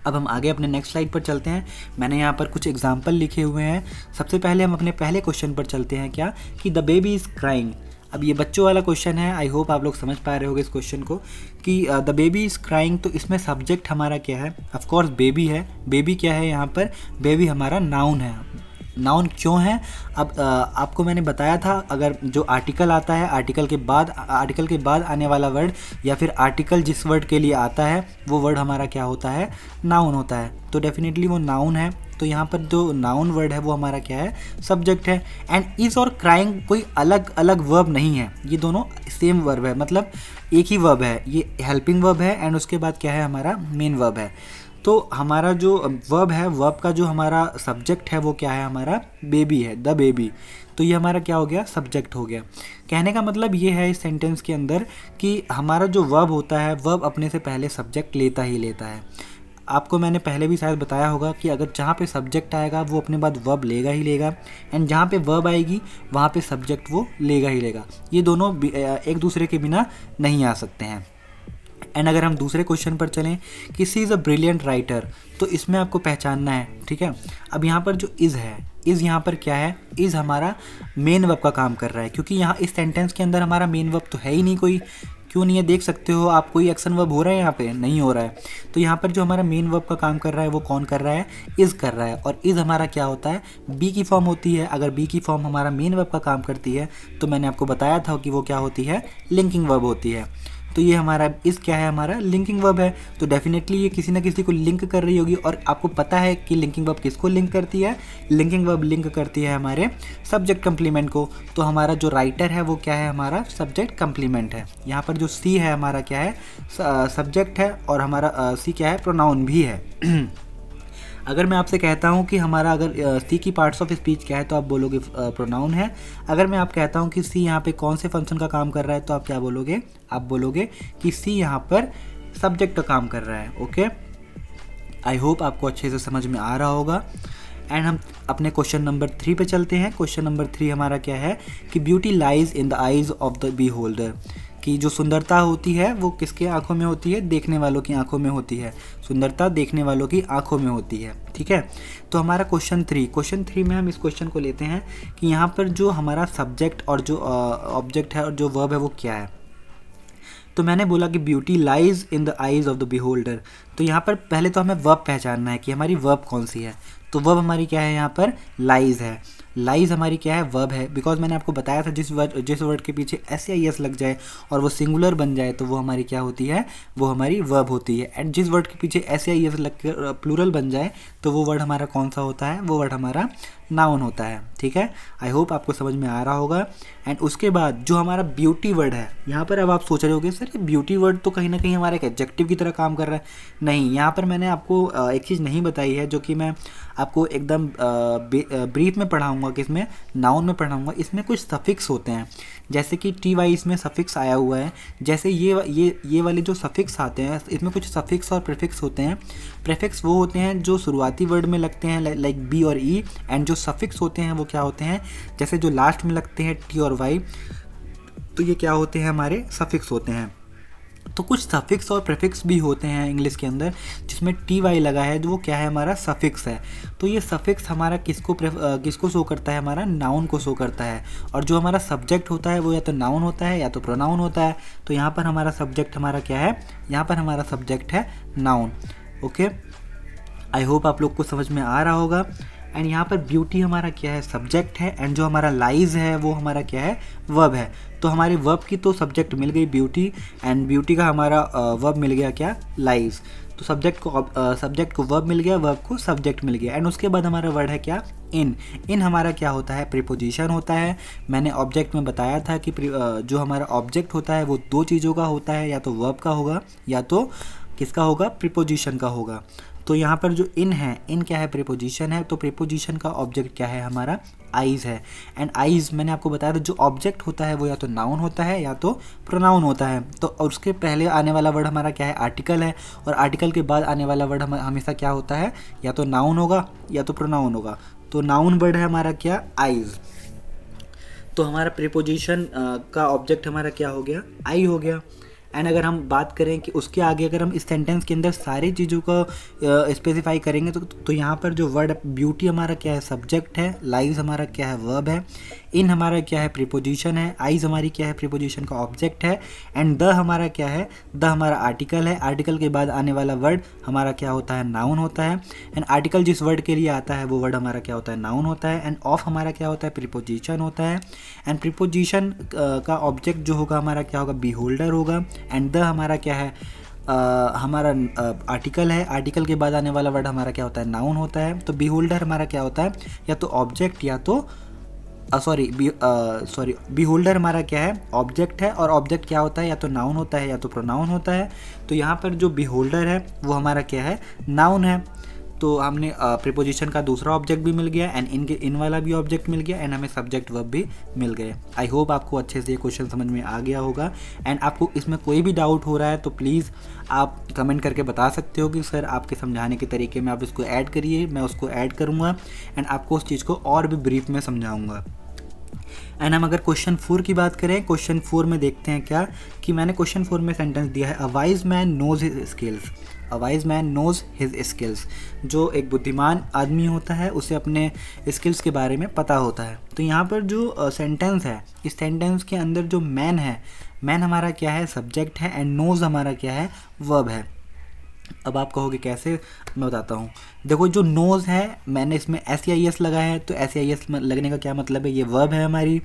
अब हम आगे अपने नेक्स्ट स्लाइड पर चलते हैं। मैंने यहाँ पर कुछ एग्जाम्पल लिखे हुए हैं। सबसे पहले हम अपने पहले क्वेश्चन पर चलते हैं, क्या कि द बेबी इज़ क्राइंग। अब ये बच्चों वाला क्वेश्चन है, आई होप आप लोग समझ पा रहे होगे इस क्वेश्चन को कि द बेबी इज़ क्राइंग। तो इसमें सब्जेक्ट हमारा क्या है, ऑफ कोर्स बेबी है। बेबी क्या है यहाँ पर, बेबी हमारा नाउन है। नाउन क्यों है, अब आपको मैंने बताया था, अगर जो आर्टिकल आता है, आर्टिकल के बाद आने वाला वर्ड या फिर आर्टिकल जिस वर्ड के लिए आता है वो वर्ड हमारा क्या होता है, नाउन होता है। तो डेफिनेटली वो नाउन है। तो यहाँ पर जो नाउन वर्ड है वो हमारा क्या है, सब्जेक्ट है। एंड इज़ और क्राइंग कोई अलग अलग वर्ब नहीं है, ये दोनों सेम वर्ब है, मतलब एक ही वर्ब है। ये हेल्पिंग वर्ब है एंड उसके बाद क्या है, हमारा मेन वर्ब है। तो हमारा जो वर्ब है, वर्ब का जो हमारा सब्जेक्ट है वो क्या है, हमारा बेबी है, द बेबी। तो ये हमारा क्या हो गया, सब्जेक्ट हो गया। कहने का मतलब ये है इस सेंटेंस के अंदर कि हमारा जो वर्ब होता है, वर्ब अपने से पहले सब्जेक्ट लेता ही लेता है। आपको मैंने पहले भी शायद बताया होगा कि अगर जहाँ पे सब्जेक्ट आएगा वो अपने बाद वर्ब लेगा ही लेगा, एंड जहाँ पे वर्ब आएगी वहाँ पे सब्जेक्ट वो लेगा ही लेगा। ये दोनों एक दूसरे के बिना नहीं आ सकते हैं। एंड अगर हम दूसरे क्वेश्चन पर चलें कि सी इज़ अ ब्रिलियंट राइटर, तो इसमें आपको पहचानना है। ठीक है, अब यहाँ पर जो इज़ है, इज़ यहाँ पर क्या है, इज़ हमारा मेन वर्ब का काम कर रहा है, क्योंकि यहाँ इस सेंटेंस के अंदर हमारा मेन वर्ब तो है ही नहीं कोई। क्यों नहीं है, देख सकते हो आप, कोई एक्शन वर्ब हो रहा है यहाँ पे, नहीं हो रहा है। तो यहाँ पर जो हमारा मेन वर्ब का काम कर रहा है वो कौन कर रहा है, इज़ कर रहा है। और इज़ हमारा क्या होता है, बी की फॉर्म होती है। अगर बी की फॉर्म हमारा मेन वर्ब का काम करती है तो मैंने आपको बताया था कि वो क्या होती है, लिंकिंग वर्ब होती है। तो ये हमारा इस क्या है, हमारा लिंकिंग वर्ब है। तो डेफिनेटली ये किसी ना किसी को लिंक कर रही होगी, और आपको पता है कि लिंकिंग वर्ब किसको लिंक करती है, लिंकिंग वर्ब लिंक करती है हमारे सब्जेक्ट कंप्लीमेंट को। तो हमारा जो राइटर है वो क्या है, हमारा सब्जेक्ट कंप्लीमेंट है। यहाँ पर जो सी है हमारा क्या है, सब्जेक्ट है, और हमारा सी क्या है, प्रोनाउन भी है। अगर मैं आपसे कहता हूँ कि हमारा अगर सी की पार्ट्स ऑफ स्पीच क्या है, तो आप बोलोगे प्रोनाउन है। अगर मैं आप कहता हूँ कि सी यहाँ पे कौन से फंक्शन का काम कर रहा है, तो आप क्या बोलोगे, आप बोलोगे कि सी यहाँ पर सब्जेक्ट का काम कर रहा है। ओके, आई होप आपको अच्छे से समझ में आ रहा होगा। एंड हम अपने क्वेश्चन नंबर 3 पे चलते हैं। क्वेश्चन नंबर 3 हमारा क्या है कि beauty lies in the eyes of the beholder, कि जो सुंदरता होती है वो किसके आंखों में होती है, देखने वालों की आंखों में होती है। सुंदरता देखने वालों की आंखों में होती है। ठीक है, तो हमारा क्वेश्चन 3 में हम इस क्वेश्चन को लेते हैं कि यहाँ पर जो हमारा सब्जेक्ट और जो ऑब्जेक्ट है और जो वर्ब है वो क्या है। तो मैंने बोला कि beauty lies in the eyes of the beholder. तो यहाँ पर पहले तो हमें वर्ब पहचानना है कि हमारी वर्ब कौन सी है। तो वर्ब हमारी क्या है, यहाँ पर लाइज है। लाइज हमारी क्या है, वर्ब है। बिकॉज मैंने आपको बताया था जिस वर्ड के पीछे एस या एस लग जाए और वो सिंगुलर बन जाए तो वो हमारी क्या होती है, वो हमारी वर्ब होती है। एंड जिस वर्ड के पीछे एस या एस लग कर प्लूरल बन जाए तो वो वर्ड हमारा कौन सा होता है, वो वर्ड हमारा नाउन होता है। ठीक है, आई होप आपको समझ में आ रहा होगा। एंड उसके बाद जो हमारा ब्यूटी वर्ड है, यहाँ पर अब आप सोच रहे होगे सर ये ब्यूटी वर्ड तो कहीं ना कहीं हमारा एक एडजेक्टिव की तरह काम कर रहा है। नहीं, यहाँ पर मैंने आपको एक चीज़ नहीं बताई है जो कि मैं आपको एकदम ब्रीफ में पढ़ाऊँगा, कि इसमें नाउन में पढ़ाऊँगा। इसमें कुछ सफिक्स होते हैं, जैसे कि टी वाई इसमें सफिक्स आया हुआ है। जैसे ये वाले जो सफिक्स आते हैं इसमें कुछ सफिक्स और प्रीफिक्स होते हैं। प्रीफिक्स वो होते हैं जो शुरुआती वर्ड में लगते हैं लाइक बी और ई, एंड जो सफिक्स होते हैं वो क्या होते हैं, जैसे जो लास्ट में लगते हैं टी और वाई, तो ये क्या होते हैं, हमारे सफिक्स होते हैं। तो कुछ सफिक्स और प्रीफिक्स भी होते हैं इंग्लिश के अंदर जिसमें टी वाई लगा है, जो वो क्या है, हमारा सफिक्स है। तो ये सफिक्स हमारा किसको शो करता है, हमारा नाउन को शो करता है। और जो हमारा सब्जेक्ट होता है वो या तो नाउन होता है या तो प्रोनाउन होता है। तो यहाँ पर हमारा सब्जेक्ट हमारा क्या है, यहाँ पर हमारा सब्जेक्ट है नाउन। ओके, आई होप आप लोग को समझ में आ रहा होगा। एंड यहाँ पर ब्यूटी हमारा क्या है, सब्जेक्ट है, एंड जो हमारा लाइज है वो हमारा क्या है, वर्ब है। तो हमारे वर्ब की तो सब्जेक्ट मिल गई ब्यूटी, एंड ब्यूटी का हमारा वर्ब मिल गया क्या, लाइज। तो सब्जेक्ट को वर्ब मिल गया, वर्ब को सब्जेक्ट मिल गया। एंड उसके बाद हमारा वर्ड है क्या, इन हमारा क्या होता है, प्रीपोजिशन होता है। मैंने ऑब्जेक्ट में बताया था कि जो हमारा ऑब्जेक्ट होता है वो दो चीज़ों का होता है, या तो वर्ब का होगा या तो किसका होगा, प्रीपोजिशन का होगा। तो यहाँ पर जो इन है, इन क्या है, प्रीपोजिशन है, तो प्रीपोजिशन का ऑब्जेक्ट क्या है हमारा, आइज़ है। एंड आइज़ मैंने आपको बताया था जो ऑब्जेक्ट होता है वो या तो नाउन होता है या तो प्रोनाउन होता है। तो उसके पहले आने वाला वर्ड हमारा क्या है, आर्टिकल है, और आर्टिकल के बाद आने वाला वर्ड हमेशा क्या होता है, या तो नाउन होगा या तो प्रोनाउन होगा। तो नाउन वर्ड है हमारा क्या, आइज़। तो हमारा प्रीपोजिशन का ऑब्जेक्ट हमारा क्या हो गया, आई हो गया। एंड अगर हम बात करें कि उसके आगे अगर हम इस सेंटेंस के अंदर सारी चीज़ों को स्पेसिफाई करेंगे तो यहाँ पर जो वर्ड ब्यूटी हमारा क्या है, सब्जेक्ट है, लाइज हमारा क्या है, वर्ब है, इन हमारा क्या है, प्रीपोजिशन है, आइज हमारी क्या है, प्रीपोजिशन का ऑब्जेक्ट है, एंड द हमारा क्या है, द हमारा आर्टिकल है। आर्टिकल के बाद आने वाला वर्ड हमारा क्या होता है, नाउन होता है। एंड आर्टिकल जिस वर्ड के लिए आता है वो वर्ड हमारा क्या होता है, नाउन होता है। एंड ऑफ हमारा क्या होता है, प्रीपोजिशन होता है। एंड प्रीपोजिशन का ऑब्जेक्ट जो होगा हमारा क्या होगा, बी होल्डर होगा। एंड द हमारा क्या है, हमारा आर्टिकल है। आर्टिकल के बाद आने वाला वर्ड हमारा क्या होता है, नाउन होता है। तो बी होल्डर हमारा क्या होता है, या तो ऑब्जेक्ट या तो बी होल्डर हमारा क्या है, ऑब्जेक्ट है, और ऑब्जेक्ट क्या होता है, या तो नाउन होता है या तो प्रोनाउन होता है। तो यहाँ पर जो बी होल्डर है वो हमारा क्या है, नाउन है। तो हमने प्रीपोजिशन का दूसरा ऑब्जेक्ट भी मिल गया, एंड इन वाला भी ऑब्जेक्ट मिल गया, एंड हमें सब्जेक्ट वर्ब भी मिल गए। आई होप आपको अच्छे से ये क्वेश्चन समझ में आ गया होगा। एंड आपको इसमें कोई भी डाउट हो रहा है तो प्लीज़ आप कमेंट करके बता सकते हो कि सर आपके समझाने के तरीके में आप इसको ऐड करिए, मैं उसको ऐड करूँगा एंड आपको उस चीज़ को और भी ब्रीफ में समझाऊँगा। एंड हम अगर क्वेश्चन 4 की बात करें, क्वेश्चन 4 में देखते हैं क्या कि मैंने क्वेश्चन 4 में सेंटेंस दिया है, a wise man knows his skills. A wise man knows his skills, जो एक बुद्धिमान आदमी होता है उसे अपने स्किल्स के बारे में पता होता है। तो यहाँ पर जो सेंटेंस है, इस सेंटेंस के अंदर जो मैन है, मैन हमारा क्या है, सब्जेक्ट है, एंड नोज हमारा क्या है, वर्ब है। अब आप कहोगे कैसे, मैं बताता हूँ। देखो जो नोज़ है, मैंने इसमें SEIS लगाया है, तो SEIS लगने का क्या मतलब है, ये वर्ब है हमारी।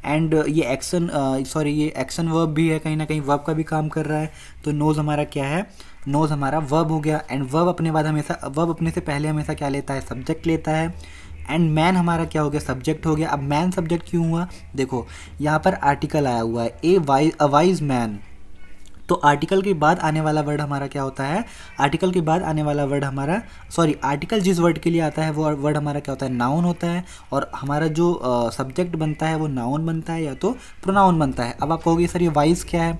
एंड ये ये एक्शन वर्ब भी है, कहीं ना कहीं वर्ब का भी काम कर रहा है। तो नोज़ हमारा क्या है, नोज़ हमारा वर्ब हो गया। एंड वर्ब अपने बाद हमेशा, वर्ब अपने से पहले हमेशा क्या लेता है, सब्जेक्ट लेता है। एंड मैन हमारा क्या हो गया, सब्जेक्ट हो गया। अब मैन सब्जेक्ट क्यों हुआ, देखो यहाँ पर आर्टिकल आया हुआ है, अ वाइज मैन। तो आर्टिकल के बाद आने वाला वर्ड हमारा क्या होता है, आर्टिकल के बाद आने वाला वर्ड हमारा, आर्टिकल जिस वर्ड के लिए आता है वो वर्ड हमारा क्या होता है, नाउन होता है। और हमारा जो सब्जेक्ट बनता है वो नाउन बनता है या तो प्रोनाउन बनता है। अब आप कहोगे सर ये वाइज क्या है,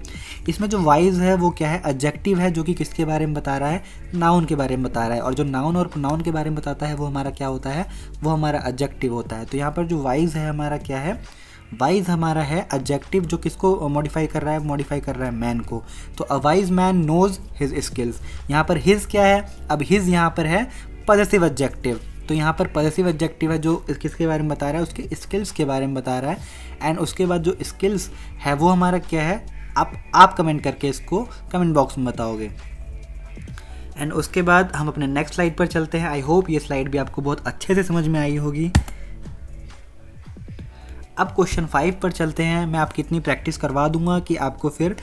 इसमें जो वाइज है वो क्या है, एडजेक्टिव है, जो कि किसके बारे में बता रहा है, नाउन के बारे में बता रहा है। और जो नाउन और प्रोनाउन के बारे में बताता है वो हमारा क्या होता है, वो हमारा एडजेक्टिव होता है। तो यहाँ पर जो वाइज है हमारा क्या है, वाइज हमारा है एडजेक्टिव, जो किसको मॉडिफाई कर रहा है, मॉडिफाई कर रहा है मैन को। तो a wise man knows his skills, यहाँ पर हिज क्या है, अब हिज यहाँ पर है पॉजेसिव एडजेक्टिव। तो यहाँ पर पॉजेसिव एडजेक्टिव है जो किसके बारे में बता रहा है, उसके स्किल्स के बारे में बता रहा है। एंड उसके बाद जो स्किल्स है वो हमारा क्या है, आप कमेंट करके इसको कमेंट बॉक्स में बताओगे। एंड उसके बाद हम अपने नेक्स्ट स्लाइड पर चलते हैं। आई होप ये स्लाइड भी आपको बहुत अच्छे से समझ में आई होगी। अब क्वेश्चन 5 पर चलते हैं। मैं आपकी इतनी प्रैक्टिस करवा दूंगा कि आपको फिर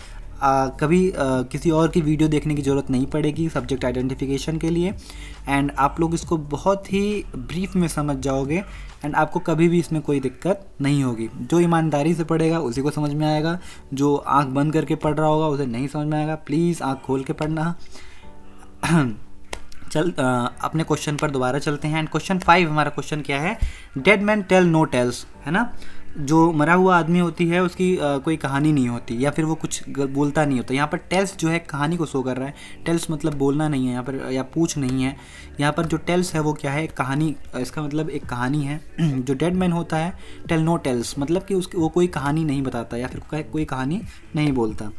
कभी किसी और की वीडियो देखने की ज़रूरत नहीं पड़ेगी सब्जेक्ट आइडेंटिफिकेशन के लिए। एंड आप लोग इसको बहुत ही ब्रीफ में समझ जाओगे एंड आपको कभी भी इसमें कोई दिक्कत नहीं होगी। जो ईमानदारी से पढ़ेगा उसी को समझ में आएगा, जो आंख बंद करके पढ़ रहा होगा उसे नहीं समझ में आएगा। प्लीज़ आंख खोल के पढ़ना। अपने क्वेश्चन पर दोबारा चलते हैं। एंड क्वेश्चन 5 हमारा क्वेश्चन क्या है, dead man tell no tales, है ना। जो मरा हुआ आदमी होती है उसकी कोई कहानी नहीं होती या फिर वो कुछ बोलता नहीं होता। यहाँ पर टेल्स जो है कहानी को शो कर रहा है। टेल्स मतलब बोलना नहीं है यहाँ पर, या पूछ नहीं है। यहाँ पर जो टेल्स है वो क्या है, एक कहानी, इसका मतलब एक कहानी है। जो डेड मैन होता है, टेल नो टेल्स मतलब कि वो कोई कहानी नहीं बताता या फिर कोई कहानी नहीं बोलता।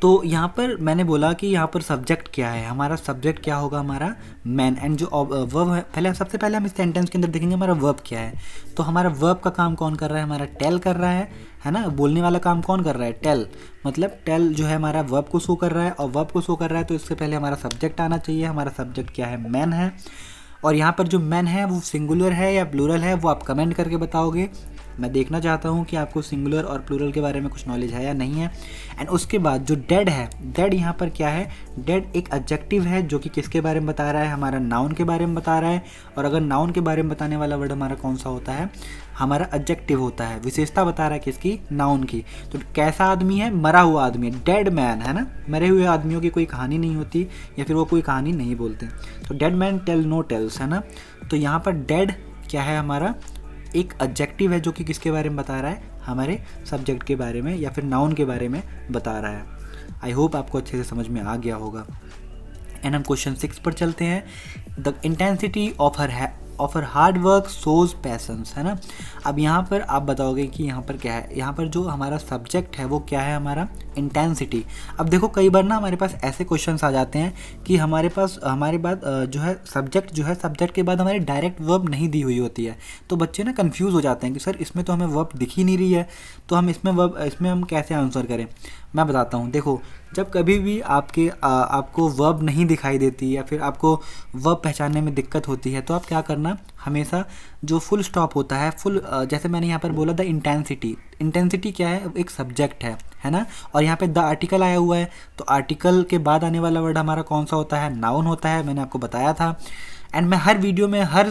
तो यहाँ पर मैंने बोला कि यहाँ पर सब्जेक्ट क्या है, हमारा सब्जेक्ट क्या होगा, हमारा मैन। एंड जो वर्ब है, सबसे पहले हम इस सेंटेंस के अंदर देखेंगे हमारा वर्ब क्या है। तो हमारा वर्ब का काम कौन कर रहा है, हमारा टेल कर रहा है ना। बोलने वाला काम कौन कर रहा है, टेल। मतलब टेल जो है हमारा वर्ब को शो कर रहा है, और वर्ब को शो कर रहा है तो इससे पहले हमारा सब्जेक्ट आना चाहिए। हमारा सब्जेक्ट क्या है, मैन है। और यहाँ पर जो मैन है वो सिंगुलर है या प्लूरल है वो आप कमेंट करके बताओगे। मैं देखना चाहता हूँ कि आपको सिंगुलर और प्लूरल के बारे में कुछ नॉलेज है या नहीं है। एंड उसके बाद जो डेड है, डेड यहाँ पर क्या है, डेड एक एडजेक्टिव है जो कि किसके बारे में बता रहा है, हमारा नाउन के बारे में बता रहा है। और अगर नाउन के बारे में बताने वाला वर्ड हमारा कौन सा होता है, हमारा एडजेक्टिव होता है, विशेषता बता रहा है किसकी, नाउन की। तो कैसा आदमी है, मरा हुआ आदमी है, डेड मैन है ना। मरे हुए आदमियों की कोई कहानी नहीं होती या फिर वो कोई कहानी नहीं बोलते। तो dead man tell no tales, है ना। तो यहाँ पर डेड क्या है, हमारा एक एडजेक्टिव है जो कि किसके बारे में बता रहा है, हमारे सब्जेक्ट के बारे में या फिर नाउन के बारे में बता रहा है। आई होप आपको अच्छे से समझ में आ गया होगा। एंड हम क्वेश्चन 6 पर चलते हैं। The intensity of her hard work shows patience, है ना। अब यहाँ पर आप बताओगे कि यहाँ पर क्या है, यहाँ पर जो हमारा सब्जेक्ट है वो क्या है, हमारा इंटेंसिटी। अब देखो कई बार ना हमारे पास ऐसे क्वेश्चंस आ जाते हैं कि हमारे पास हमारे बाद जो है सब्जेक्ट के बाद हमारी डायरेक्ट वर्ब नहीं दी हुई होती है। तो बच्चे ना कंफ्यूज हो जाते हैं कि सर इसमें तो हमें वर्ब दिख ही नहीं रही है, तो हम इसमें हम कैसे आंसर करें। मैं बताता हूँ। देखो जब कभी भी आपको वर्ब नहीं दिखाई देती या फिर आपको वर्ब पहचानने में दिक्कत होती है, तो आप क्या करना, हमेशा जो फुल स्टॉप होता है, जैसे मैंने यहाँ पर बोला द इंटेंसिटी क्या है, एक सब्जेक्ट है ना। और यहाँ पे द आर्टिकल आया हुआ है, तो आर्टिकल के बाद आने वाला वर्ड हमारा कौन सा होता है, नाउन होता है, मैंने आपको बताया था। एंड मैं हर वीडियो में हर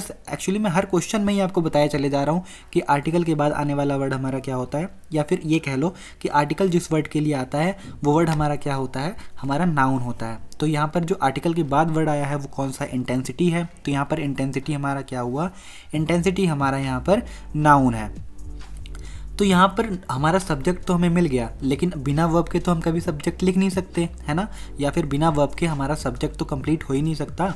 क्वेश्चन में ही आपको बताया चले जा रहा हूँ कि आर्टिकल के बाद आने वाला वर्ड हमारा क्या होता है, या फिर ये कह लो कि आर्टिकल जिस वर्ड के लिए आता है वो वर्ड हमारा क्या होता है, हमारा नाउन होता है। तो यहाँ पर जो आर्टिकल के बाद वर्ड आया है वो कौन सा, इंटेंसिटी है। तो यहाँ पर इंटेंसिटी हमारा क्या हुआ, इंटेंसिटी हमारा यहाँ पर नाउन है। तो यहाँ पर हमारा सब्जेक्ट तो हमें मिल गया, लेकिन बिना वर्ब के तो हम कभी सब्जेक्ट लिख नहीं सकते, है ना। या फिर बिना वर्ब के हमारा सब्जेक्ट तो कंप्लीट हो ही नहीं सकता।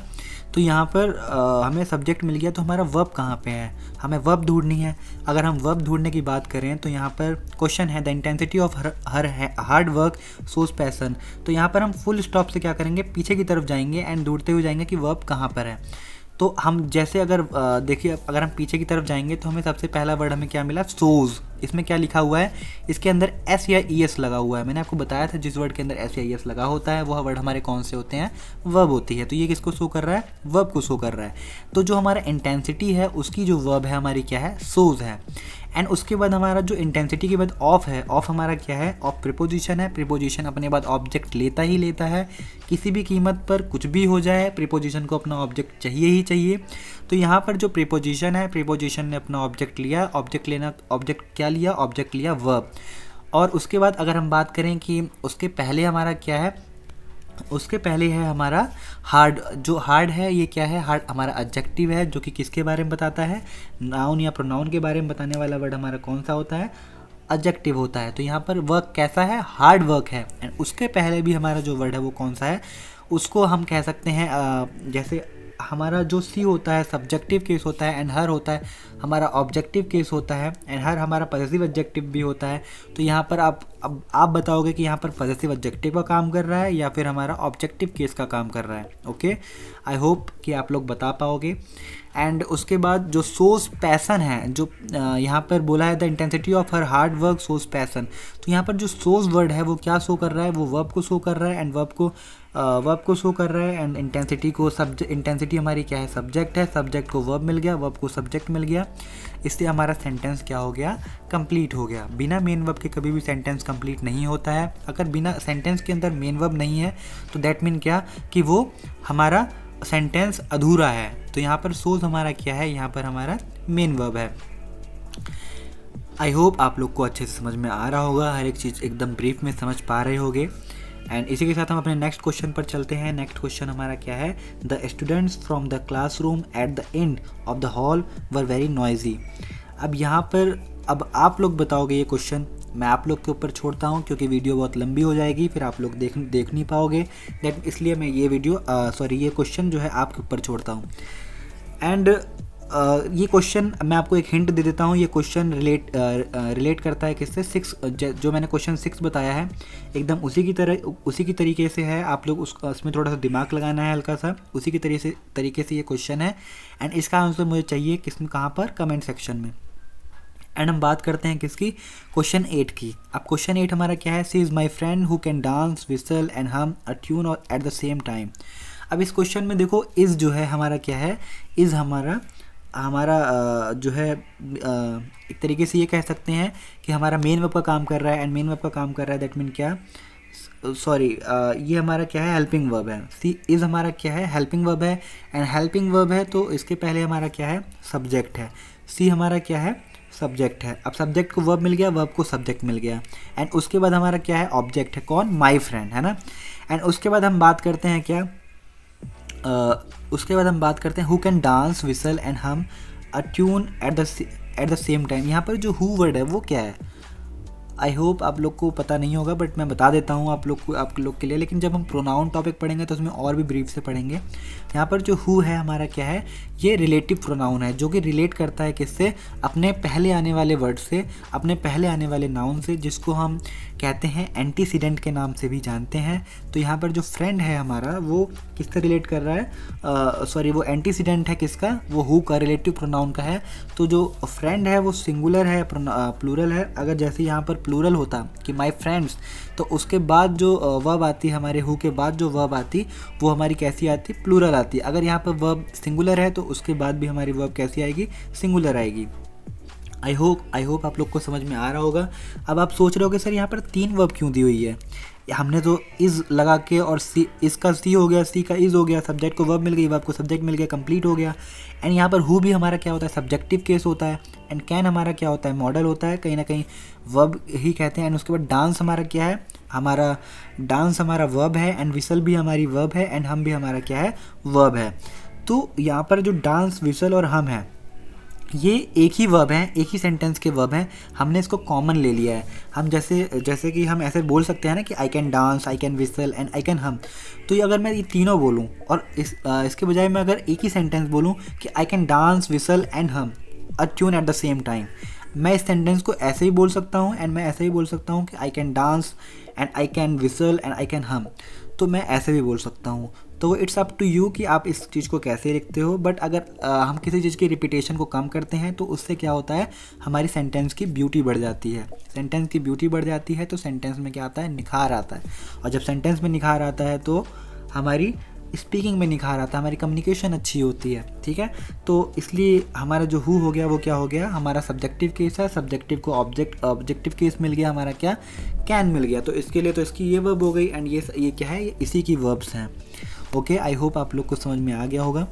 तो यहाँ पर हमें सब्जेक्ट मिल गया, तो हमारा वर्ब कहाँ पे है, हमें वर्ब ढूंढनी है। अगर हम वर्ब ढूंढने की बात करें तो यहाँ पर क्वेश्चन है the intensity of her hard work shows passion. तो यहाँ पर हम फुल स्टॉप से क्या करेंगे, पीछे की तरफ जाएंगे एंड ढूंढते हुए जाएंगे कि वर्ब कहाँ पर है। तो हम जैसे अगर देखिए, अगर हम पीछे की तरफ जाएंगे तो हमें सबसे पहला वर्ड हमें क्या मिला, सोज। इसमें क्या लिखा हुआ है, इसके अंदर एस या ई एस लगा हुआ है। मैंने आपको बताया था जिस वर्ड के अंदर एस या ई एस लगा होता है वह वर्ड हमारे कौन से होते हैं, वर्ब होती है। तो ये किसको शो कर रहा है, वर्ब को शो कर रहा है। तो जो हमारा इंटेंसिटी है उसकी जो वर्ब है हमारी क्या है, सोज है। एंड उसके बाद हमारा जो इंटेंसिटी के बाद ऑफ है, ऑफ हमारा क्या है, ऑफ प्रीपोजिशन है। प्रीपोजिशन अपने बाद ऑब्जेक्ट लेता ही लेता है, किसी भी कीमत पर कुछ भी हो जाए प्रीपोजिशन को अपना ऑब्जेक्ट चाहिए ही चाहिए। तो यहाँ पर जो प्रीपोजिशन है, प्रीपोजिशन ने अपना ऑब्जेक्ट लिया, ऑब्जेक्ट क्या लिया, ऑब्जेक्ट लिया वर्ब। और उसके बाद अगर हम बात करें कि उसके पहले हमारा क्या है, उसके पहले है हमारा हार्ड। जो हार्ड है ये क्या है, हार्ड हमारा एडजेक्टिव है जो कि किसके बारे में बताता है, नाउन या प्रोनाउन के बारे में बताने वाला वर्ड हमारा कौन सा होता है, एडजेक्टिव होता है। तो यहाँ पर वर्क कैसा है, हार्ड वर्क है। एंड उसके पहले भी हमारा जो वर्ड है वो कौन सा है, उसको हम कह सकते हैं जैसे हमारा जो सी होता है सब्जेक्टिव केस होता है, एंड हर होता है हमारा ऑब्जेक्टिव केस होता है, एंड हर हमारा पॉजिटिव एडजेक्टिव भी होता है। तो यहाँ पर आप बताओगे कि यहाँ पर पॉजिटिव एडजेक्टिव का काम कर रहा है या फिर हमारा ऑब्जेक्टिव केस का काम कर रहा है। ओके, आई होप कि आप लोग बता पाओगे। एंड उसके बाद जो सोज पैसन है, जो यहाँ पर बोला है the intensity of her hard work shows passion. तो यहाँ पर जो सोज वर्ड है वो क्या शो कर रहा है, वो वर्ब को शो कर रहा है, एंड वर्ब को शो कर रहा है। एंड इंटेंसिटी हमारी क्या है, सब्जेक्ट है, सब्जेक्ट को वर्ब मिल गया, वर्ब को सब्जेक्ट मिल गया। इससे हमारा सेंटेंस क्या हो गया, कंप्लीट हो गया। बिना मेन वर्ब के कभी भी सेंटेंस कंप्लीट नहीं होता है। अगर बिना सेंटेंस के अंदर मेन वर्ब नहीं है तो दैट मीन क्या, कि वो हमारा सेंटेंस अधूरा है। तो यहाँ पर सोज हमारा क्या है, यहाँ पर हमारा मेन वर्ब है। आई होप आप लोग को अच्छे से समझ में आ रहा होगा, हर एक चीज़ एकदम ब्रीफ में समझ पा रहे होगे। एंड इसी के साथ हम अपने नेक्स्ट क्वेश्चन पर चलते हैं। नेक्स्ट क्वेश्चन हमारा क्या है, the students from the classroom at the end of the hall were very noisy. अब यहाँ पर अब आप लोग बताओगे ये क्वेश्चन, मैं आप लोग के ऊपर छोड़ता हूँ क्योंकि वीडियो बहुत लंबी हो जाएगी, फिर आप लोग देख नहीं पाओगे। दैट इसलिए मैं ये ये क्वेश्चन जो है आपके ऊपर छोड़ता हूँ। एंड ये क्वेश्चन मैं आपको एक हिंट दे देता हूँ, ये क्वेश्चन रिलेट करता है किससे, 6 जो मैंने क्वेश्चन 6 बताया है एकदम उसी की तरीके से है। आप लोग उसमें थोड़ा सा दिमाग लगाना है हल्का सा, उसी की तरीके से ये क्वेश्चन है। एंड इसका आंसर मुझे चाहिए किसमें, कहाँ पर, कमेंट सेक्शन में। एंड हम बात करते हैं किसकी, क्वेश्चन 8 की। अब क्वेश्चन 8 हमारा क्या है, she is my friend who can dance whistle and hum a tune at the same time. अब इस क्वेश्चन में देखो इज़ जो है हमारा क्या है, इज़ हमारा हमारा जो है एक तरीके से ये कह सकते हैं कि हमारा मेन वर्ब का काम कर रहा है, एंड मेन वर्ब का काम कर रहा है, दैट मीन क्या, सॉरी, ये हमारा क्या है, हेल्पिंग वर्ब है। सी इज़ हमारा क्या है, हेल्पिंग वर्ब है, एंड हेल्पिंग वर्ब है तो इसके पहले हमारा क्या है, सब्जेक्ट है। सी हमारा क्या है, सब्जेक्ट है। अब सब्जेक्ट को वर्ब मिल गया, वर्ब को सब्जेक्ट मिल गया, एंड उसके बाद हमारा क्या है, ऑब्जेक्ट है, कौन, माय फ्रेंड, है ना। एंड उसके बाद हम बात करते हैं क्या, उसके बाद हम बात करते हैं who can dance, whistle and hum a tune at the same time. यहाँ पर जो हु वर्ड है वो क्या है, आई होप आप लोग को पता नहीं होगा, बट मैं बता देता हूँ आप लोग के लिए। लेकिन जब हम प्रोनाउन टॉपिक पढ़ेंगे तो उसमें और भी ब्रीफ से पढ़ेंगे। यहाँ पर जो हु है हमारा क्या है, ये रिलेटिव प्रोनाउन है, जो कि रिलेट करता है किससे, अपने पहले आने वाले वर्ड से, अपने पहले आने वाले नाउन से, जिसको हम कहते हैं एंटीसीडेंट के नाम से भी जानते हैं। तो यहाँ पर जो फ्रेंड है हमारा वो किससे रिलेट कर रहा है, सॉरी, वो एंटीसीडेंट है किसका, वो हु का, रिलेटिव प्रोनाउन का है। तो जो फ्रेंड है वो सिंगुलर है, प्लूरल है। अगर जैसे यहाँ पर प्लूरल होता कि माय फ्रेंड्स, तो उसके बाद जो वर्ब आती, हमारे हु के बाद जो वर्ब आती वो हमारी कैसी आती, प्लूरल आती। अगर यहाँ पर वर्ब सिंगुलर है तो उसके बाद भी हमारी वर्ब कैसी आएगी, सिंगुलर आएगी। आई होप आप लोग को समझ में आ रहा होगा। अब आप सोच रहे होगे सर यहाँ पर 3 वर्ब क्यों दी हुई है, हमने तो इज़ लगा के, और सी, इसका सी हो गया, सी का इज़ हो गया, सब्जेक्ट को वर्ब मिल गई, वर्ब को सब्जेक्ट मिल गया, कंप्लीट हो गया। एंड यहाँ पर हु भी हमारा क्या होता है, सब्जेक्टिव केस होता है, एंड कैन हमारा क्या होता है, मॉडल होता है, कहीं ना कहीं वर्ब ही कहते हैं। एंड उसके बाद डांस हमारा क्या है, हमारा डांस हमारा वर्ब है, एंड विसल भी हमारी वर्ब है, एंड हम भी हमारा क्या है, वर्ब है। तो यहाँ पर जो डांस, विसल और हम है, ये एक ही वर्ब हैं, एक ही सेंटेंस के वर्ब हैं, हमने इसको कॉमन ले लिया है। हम जैसे कि हम ऐसे बोल सकते हैं ना कि I can dance, I can whistle and I can हम। तो ये अगर मैं ये तीनों बोलूँ और इसके बजाय मैं अगर एक ही सेंटेंस बोलूँ कि I can dance, whistle and hum a tune at the same time, मैं इस सेंटेंस को ऐसे ही बोल सकता हूँ, एंड मैं ऐसे ही बोल सकता हूँ कि I can dance and I can whistle and I can हम, तो मैं ऐसे भी बोल सकता हूँ। तो इट्स अप टू यू कि आप इस चीज़ को कैसे लिखते हो। बट अगर हम किसी चीज़ की रिपीटेशन को कम करते हैं तो उससे क्या होता है, हमारी सेंटेंस की ब्यूटी बढ़ जाती है। सेंटेंस की ब्यूटी बढ़ जाती है तो सेंटेंस में क्या आता है, निखार आता है, और जब सेंटेंस में निखार आता है तो हमारी स्पीकिंग में निखार आता है, हमारी कम्युनिकेशन अच्छी होती है, ठीक है। तो इसलिए हमारा जो हु हो गया वो क्या हो गया, हमारा सब्जेक्टिव केस है, सब्जेक्टिव को ऑब्जेक्टिव केस मिल गया, हमारा क्या, कैन मिल गया। तो इसके लिए तो इसकी ये वर्ब हो गई, एंड ये क्या है, ये इसी की वर्ब्स हैं। ओके, आई होप आप लोग को समझ में आ गया होगा।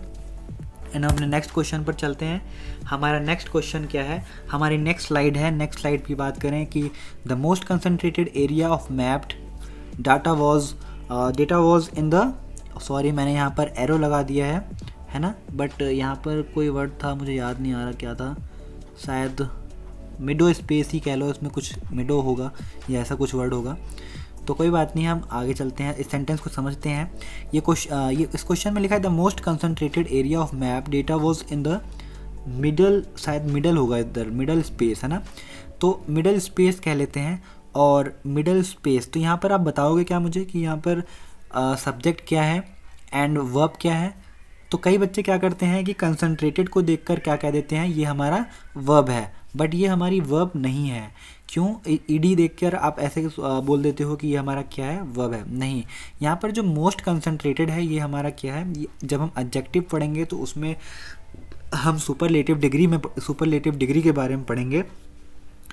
एंड अपने नेक्स्ट क्वेश्चन पर चलते हैं। हमारा नेक्स्ट क्वेश्चन क्या है, हमारी नेक्स्ट स्लाइड है। नेक्स्ट स्लाइड की बात करें कि the most concentrated area of mapped data was in the, sorry मैंने यहाँ पर एरो लगा दिया है ना, बट यहाँ पर कोई वर्ड था, मुझे याद नहीं आ रहा क्या था, शायद मिडो स्पेस ही कह लो, इसमें कुछ मिडो होगा या ऐसा कुछ वर्ड होगा। तो कोई बात नहीं, हम आगे चलते हैं, इस सेंटेंस को समझते हैं। ये इस क्वेश्चन में लिखा है the most concentrated area of map data was in the middle, शायद मिडल होगा इधर, मिडल स्पेस है ना, तो मिडल स्पेस कह लेते हैं। और मिडल स्पेस, तो यहाँ पर आप बताओगे क्या मुझे कि यहाँ पर सब्जेक्ट क्या है एंड वर्ब क्या है। तो कई बच्चे क्या करते हैं कि कंसनट्रेटेड को देखकर क्या कह देते हैं, ये हमारा वर्ब है, बट ये हमारी वर्ब नहीं है। क्यों, ईडी देखकर आप ऐसे बोल देते हो कि ये हमारा क्या है, वर्ब है। नहीं, यहाँ पर जो मोस्ट कंसनट्रेटेड है ये हमारा क्या है, जब हम एडजेक्टिव पढ़ेंगे तो उसमें हम सुपरलेटिव डिग्री के बारे में पढ़ेंगे।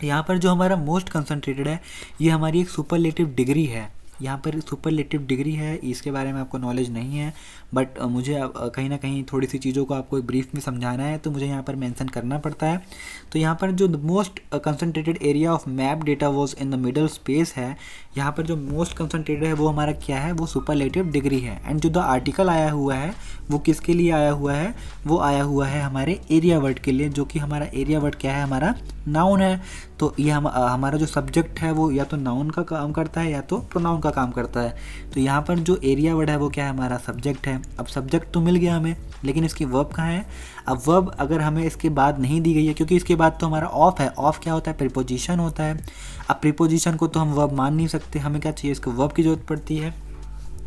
यहाँ पर जो हमारा मोस्ट कंसनट्रेटेड है ये हमारी एक सुपरलेटिव डिग्री है। यहाँ पर सुपरलेटिव डिग्री है, इसके बारे में आपको नॉलेज नहीं है, बट मुझे कहीं ना कहीं थोड़ी सी चीज़ों को आपको ब्रीफ में समझाना है तो मुझे यहाँ पर मेंशन करना पड़ता है। तो यहाँ पर जो most concentrated area of map data was in the middle space है, यहाँ पर जो मोस्ट कंसनट्रेटेड है वो हमारा क्या है, वो सुपरलेटिव डिग्री है। एंड जो द आर्टिकल आया हुआ है वो किसके लिए आया हुआ है, वो आया हुआ है हमारे एरिया वर्ड के लिए, जो कि हमारा एरिया वर्ड क्या है, हमारा नाउन है। तो ये हमारा जो सब्जेक्ट है वो या तो नाउन का काम करता है या तो प्रोनाउन का काम करता है। तो यहाँ पर जो एरिया वर्ड है वो क्या है, हमारा सब्जेक्ट है। अब सब्जेक्ट तो मिल गया हमें, लेकिन इसकी वर्ब कहाँ है। अब वर्ब अगर हमें इसके बाद नहीं दी गई है, क्योंकि इसके बाद तो हमारा ऑफ है। ऑफ क्या होता है, प्रीपोजिशन होता है। अब प्रीपोजिशन को तो हम वर्ब मान नहीं सकते, हमें क्या चाहिए, इसको वर्ब की ज़रूरत पड़ती है।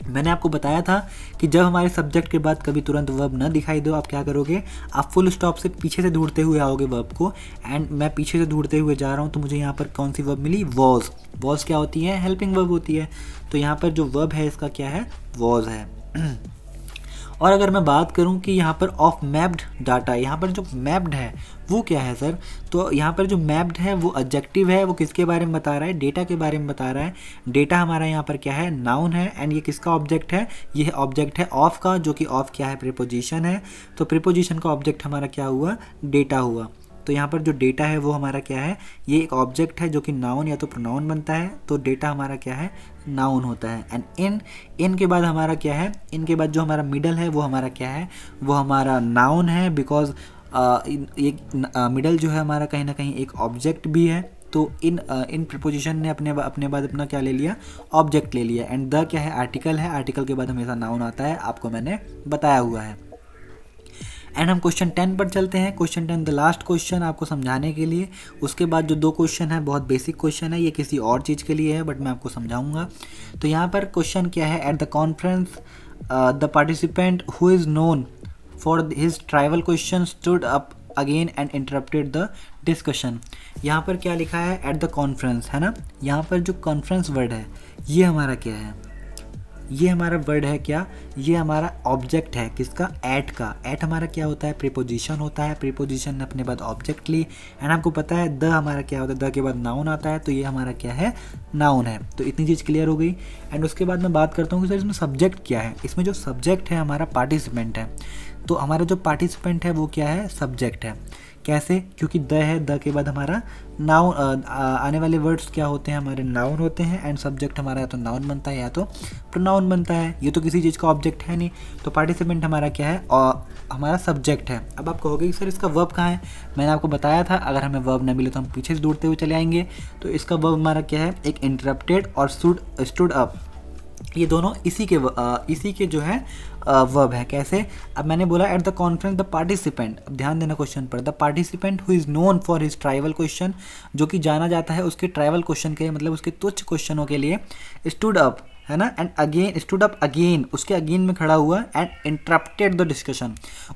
मैंने आपको बताया था कि जब हमारे सब्जेक्ट के बाद कभी तुरंत वर्ब न दिखाई दो, आप क्या करोगे, आप फुल स्टॉप से पीछे से ढूंढते हुए आओगे वर्ब को। एंड मैं पीछे से ढूंढते हुए जा रहा हूँ, तो मुझे यहाँ पर कौन सी वर्ब मिली, वॉज। वॉज क्या होती है, हेल्पिंग वर्ब होती है। तो यहाँ पर जो वर्ब है इसका क्या है, वॉज है। और अगर मैं बात करूं कि यहाँ पर ऑफ मैप्ड डाटा, यहाँ पर जो मैप्ड है वो क्या है सर, तो यहाँ पर जो मैप्ड है वो एडजेक्टिव है, वो किसके बारे में बता रहा है, डेटा के बारे में बता रहा है। डेटा हमारा यहाँ पर क्या है, नाउन है, एंड ये किसका ऑब्जेक्ट है, ये ऑब्जेक्ट है ऑफ का, जो कि ऑफ क्या है, प्रीपोजिशन है। तो प्रीपोजिशन का ऑब्जेक्ट हमारा क्या हुआ, डेटा हुआ। तो यहाँ पर जो डेटा है वो हमारा क्या है, ये एक ऑब्जेक्ट है जो कि नाउन या तो प्रोनाउन बनता है, तो डेटा हमारा क्या है, नाउन होता है। एंड इन के बाद हमारा क्या है, इनके बाद जो हमारा मिडल है वो हमारा क्या है, वो हमारा नाउन है, बिकॉज एक मिडल जो है हमारा कहीं ना कहीं एक ऑब्जेक्ट भी है। तो इन प्रीपोजिशन ने अपने बाद अपना क्या ले लिया, ऑब्जेक्ट ले लिया। एंड द क्या है, आर्टिकल है, आर्टिकल के बाद हमेशा नाउन आता है, आपको मैंने बताया हुआ है। एंड हम क्वेश्चन 10 पर चलते हैं। क्वेश्चन 10 द लास्ट क्वेश्चन आपको समझाने के लिए। उसके बाद जो 2 क्वेश्चन है बहुत बेसिक क्वेश्चन है, ये किसी और चीज़ के लिए है बट मैं आपको समझाऊंगा। तो यहाँ पर क्वेश्चन क्या है, at the conference the participant who is known for his trivial question stood up again and interrupted the discussion. यहाँ पर क्या लिखा है, एट द कॉन्फ्रेंस, है ना। यहाँ पर जो कॉन्फ्रेंस वर्ड है ये हमारा क्या है, ये हमारा वर्ड है क्या, ये हमारा ऑब्जेक्ट है, किसका, एट का। एट हमारा क्या होता है, प्रीपोजिशन होता है, प्रीपोजिशन ने अपने बाद ऑब्जेक्ट ली। एंड आपको पता है द हमारा क्या होता है, द के बाद नाउन आता है, तो ये हमारा क्या है, नाउन है। तो इतनी चीज़ क्लियर हो गई। एंड उसके बाद मैं बात करता हूँ कि सर इसमें सब्जेक्ट क्या है। इसमें जो सब्जेक्ट है हमारा पार्टिसिपेंट है, तो हमारा जो पार्टिसिपेंट है वो क्या है, सब्जेक्ट है। कैसे, क्योंकि द है, द के बाद हमारा नाउन, आने वाले वर्ड्स क्या होते हैं, हमारे नाउन होते हैं। एंड सब्जेक्ट हमारा या तो नाउन बनता है या तो प्रोनाउन बनता है, ये तो किसी चीज़ का ऑब्जेक्ट है नहीं। तो पार्टिसिपेंट हमारा क्या है, और हमारा सब्जेक्ट है। अब आप कहोगे कि सर इसका वर्ब कहाँ है, मैंने आपको बताया था अगर हमें वर्ब ना मिले तो हम पीछे से दौड़ते हुए चले आएंगे। तो इसका वर्ब हमारा क्या है, एक इंटरप्टेड और स्टूड अप, ये दोनों इसी के जो है वर्ब है। कैसे, अब मैंने बोला at the conference the participant, अब ध्यान देना क्वेश्चन पर, the participant who is known for his trivial question, जो कि जाना जाता है उसके ट्राइवल क्वेश्चन के, मतलब उसके तुच्छ क्वेश्चनों के लिए, स्टूड अप, है ना। And again stood up again, उसके अगेन में खड़ा हुआ, एंड इंटरप्टेड द डिस्कशन,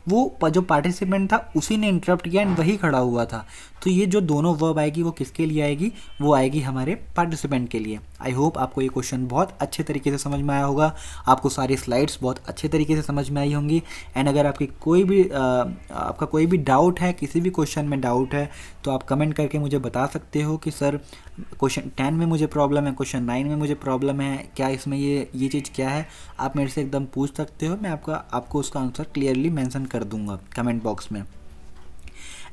वो जो पार्टिसिपेंट था उसी ने इंटरप्ट किया एंड वही खड़ा हुआ था। तो ये जो दोनों वर्ब आएगी वो किसके लिए आएगी, वो आएगी हमारे पार्टिसिपेंट के लिए। आई होप आपको ये क्वेश्चन बहुत अच्छे तरीके से समझ में आया होगा, आपको सारी स्लाइड्स बहुत अच्छे तरीके से समझ में आई होंगी। एंड अगर आपकी आपका कोई भी डाउट है, किसी भी क्वेश्चन में डाउट है, तो आप कमेंट करके मुझे बता सकते हो कि सर क्वेश्चन 10 में मुझे प्रॉब्लम है, क्वेश्चन 9 में मुझे प्रॉब्लम है, क्या इसमें ये चीज़ क्या है, आप मेरे से एकदम पूछ सकते हो। मैं आपको उसका आंसर क्लियरली मेंशन कर दूंगा कमेंट बॉक्स में।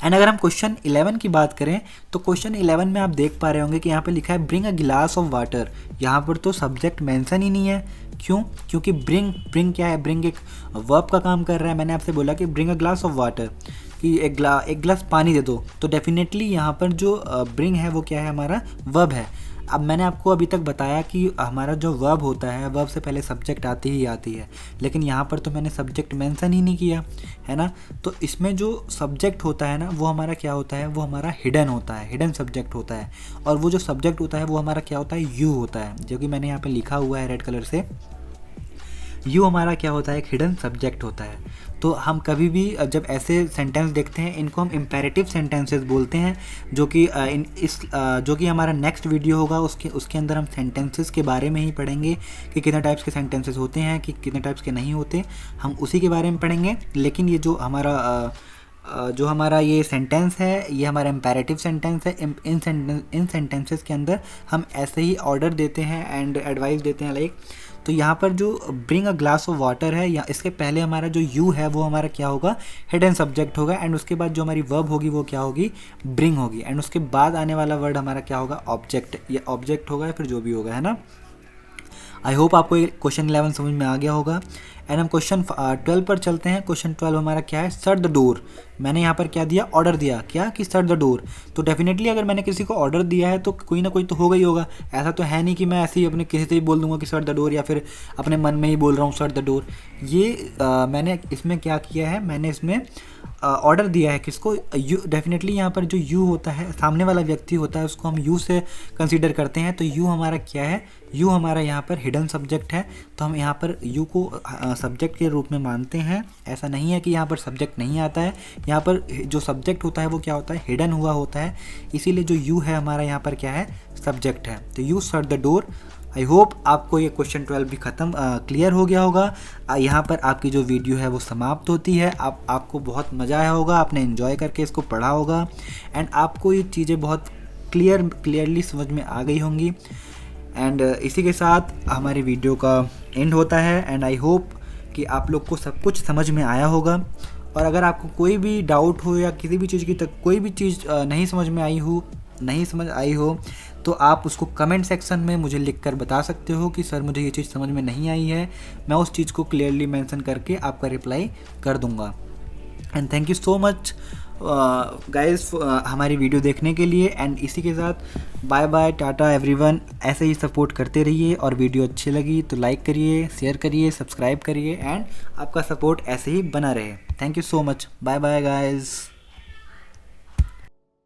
एंड अगर हम क्वेश्चन 11 की बात करें, तो क्वेश्चन 11 में आप देख पा रहे होंगे कि यहाँ पे लिखा है ब्रिंग अ गिलास ऑफ वाटर। यहाँ पर तो सब्जेक्ट मेंशन ही नहीं है। क्यों, क्योंकि ब्रिंग क्या है, ब्रिंग एक वर्ब का काम कर रहा है। मैंने आपसे बोला कि bring a glass of water, कि एक गिलास पानी दे दो, तो डेफिनेटली यहाँ पर जो ब्रिंग है वो क्या है, हमारा वर्ब है। अब मैंने आपको अभी तक बताया कि हमारा जो वर्ब होता है, वर्ब से पहले सब्जेक्ट आती है, लेकिन यहाँ पर तो मैंने सब्जेक्ट मेंशन ही नहीं किया, है ना। तो इसमें जो सब्जेक्ट होता है ना, वो हमारा क्या होता है, वो हमारा हिडन होता है, हिडन सब्जेक्ट होता है। और वो जो सब्जेक्ट होता है वो हमारा क्या होता है, यू होता है, जो कि मैंने यहाँ पे लिखा हुआ है रेड कलर से। यू हमारा क्या होता है, एक हिडन सब्जेक्ट होता है। तो हम कभी भी जब ऐसे सेंटेंस देखते हैं, इनको हम इम्पेरेटिव सेंटेंसेस बोलते हैं, जो कि जो कि हमारा नेक्स्ट वीडियो होगा, उसके अंदर हम सेंटेंसेस के बारे में ही पढ़ेंगे कि कितने टाइप्स के सेंटेंसेस होते हैं, कि कितने टाइप्स के नहीं होते, हम उसी के बारे में पढ़ेंगे। लेकिन ये जो हमारा ये सेंटेंस है, ये हमारा इम्पेरेटिव सेंटेंस है। इन सेंटेंसेस के अंदर हम ऐसे ही ऑर्डर देते हैं एंड एडवाइस देते हैं, लाइक। तो यहाँ पर जो bring a glass of water है, या इसके पहले हमारा जो यू है वो हमारा क्या होगा, हिडन सब्जेक्ट होगा। एंड उसके बाद जो हमारी वर्ब होगी वो क्या होगी, ब्रिंग होगी। एंड उसके बाद आने वाला वर्ड हमारा क्या होगा, ऑब्जेक्ट, या ऑब्जेक्ट होगा या फिर जो भी होगा, है ना। आई होप आपको ये क्वेश्चन 11 समझ में आ गया होगा। एंड हम क्वेश्चन 12 पर चलते हैं। क्वेश्चन 12 हमारा क्या है, शट द डोर। मैंने यहाँ पर क्या दिया, ऑर्डर दिया, क्या कि शट द डोर। तो डेफिनेटली अगर मैंने किसी को ऑर्डर दिया है तो कोई ना कोई तो होगा ही होगा। ऐसा तो है नहीं कि मैं ऐसे ही अपने किसी से ही बोल दूंगा कि शट द डोर, या फिर अपने मन में ही बोल रहा हूँ शट द डोर। ये मैंने इसमें क्या किया है, मैंने इसमें ऑर्डर दिया है किसको, यू। डेफिनेटली यहाँ पर जो यू होता है, सामने वाला व्यक्ति होता है, उसको हम यू से कंसीडर करते हैं। तो यू हमारा क्या है, यू हमारा यहाँ पर हिडन सब्जेक्ट है। तो हम यहाँ पर यू को सब्जेक्ट के रूप में मानते हैं। ऐसा नहीं है कि यहाँ पर सब्जेक्ट नहीं आता है, यहाँ पर जो सब्जेक्ट होता है वो क्या होता है, हिडन हुआ होता है। इसीलिए जो यू है हमारा यहाँ पर क्या है, सब्जेक्ट है। तो you shut the door, I hope आपको ये क्वेश्चन 12 भी ख़त्म क्लियर हो गया होगा। यहाँ पर आपकी जो वीडियो है वो समाप्त होती है। आपको बहुत मज़ा आया होगा, आपने एंजॉय करके इसको पढ़ा होगा एंड आपको ये चीज़ें बहुत क्लियरली समझ में आ गई होंगी। एंड इसी के साथ हमारी वीडियो का एंड होता है एंड आई होप कि आप लोग को सब कुछ समझ में आया होगा। और अगर आपको कोई भी डाउट हो या किसी भी चीज़ की कोई भी चीज़ नहीं समझ आई हो तो आप उसको कमेंट सेक्शन में मुझे लिखकर बता सकते हो कि सर मुझे ये चीज़ समझ में नहीं आई है। मैं उस चीज़ को क्लियरली मेंशन करके आपका रिप्लाई कर दूंगा। And thank you so much guys हमारी वीडियो देखने के लिए। एंड इसी के साथ बाय बाय, टाटा एवरीवन। ऐसे ही सपोर्ट करते रहिए और वीडियो अच्छी लगी तो लाइक करिए, शेयर करिए, सब्सक्राइब करिए एंड आपका सपोर्ट ऐसे ही बना रहे। Thank you so much, bye bye guys.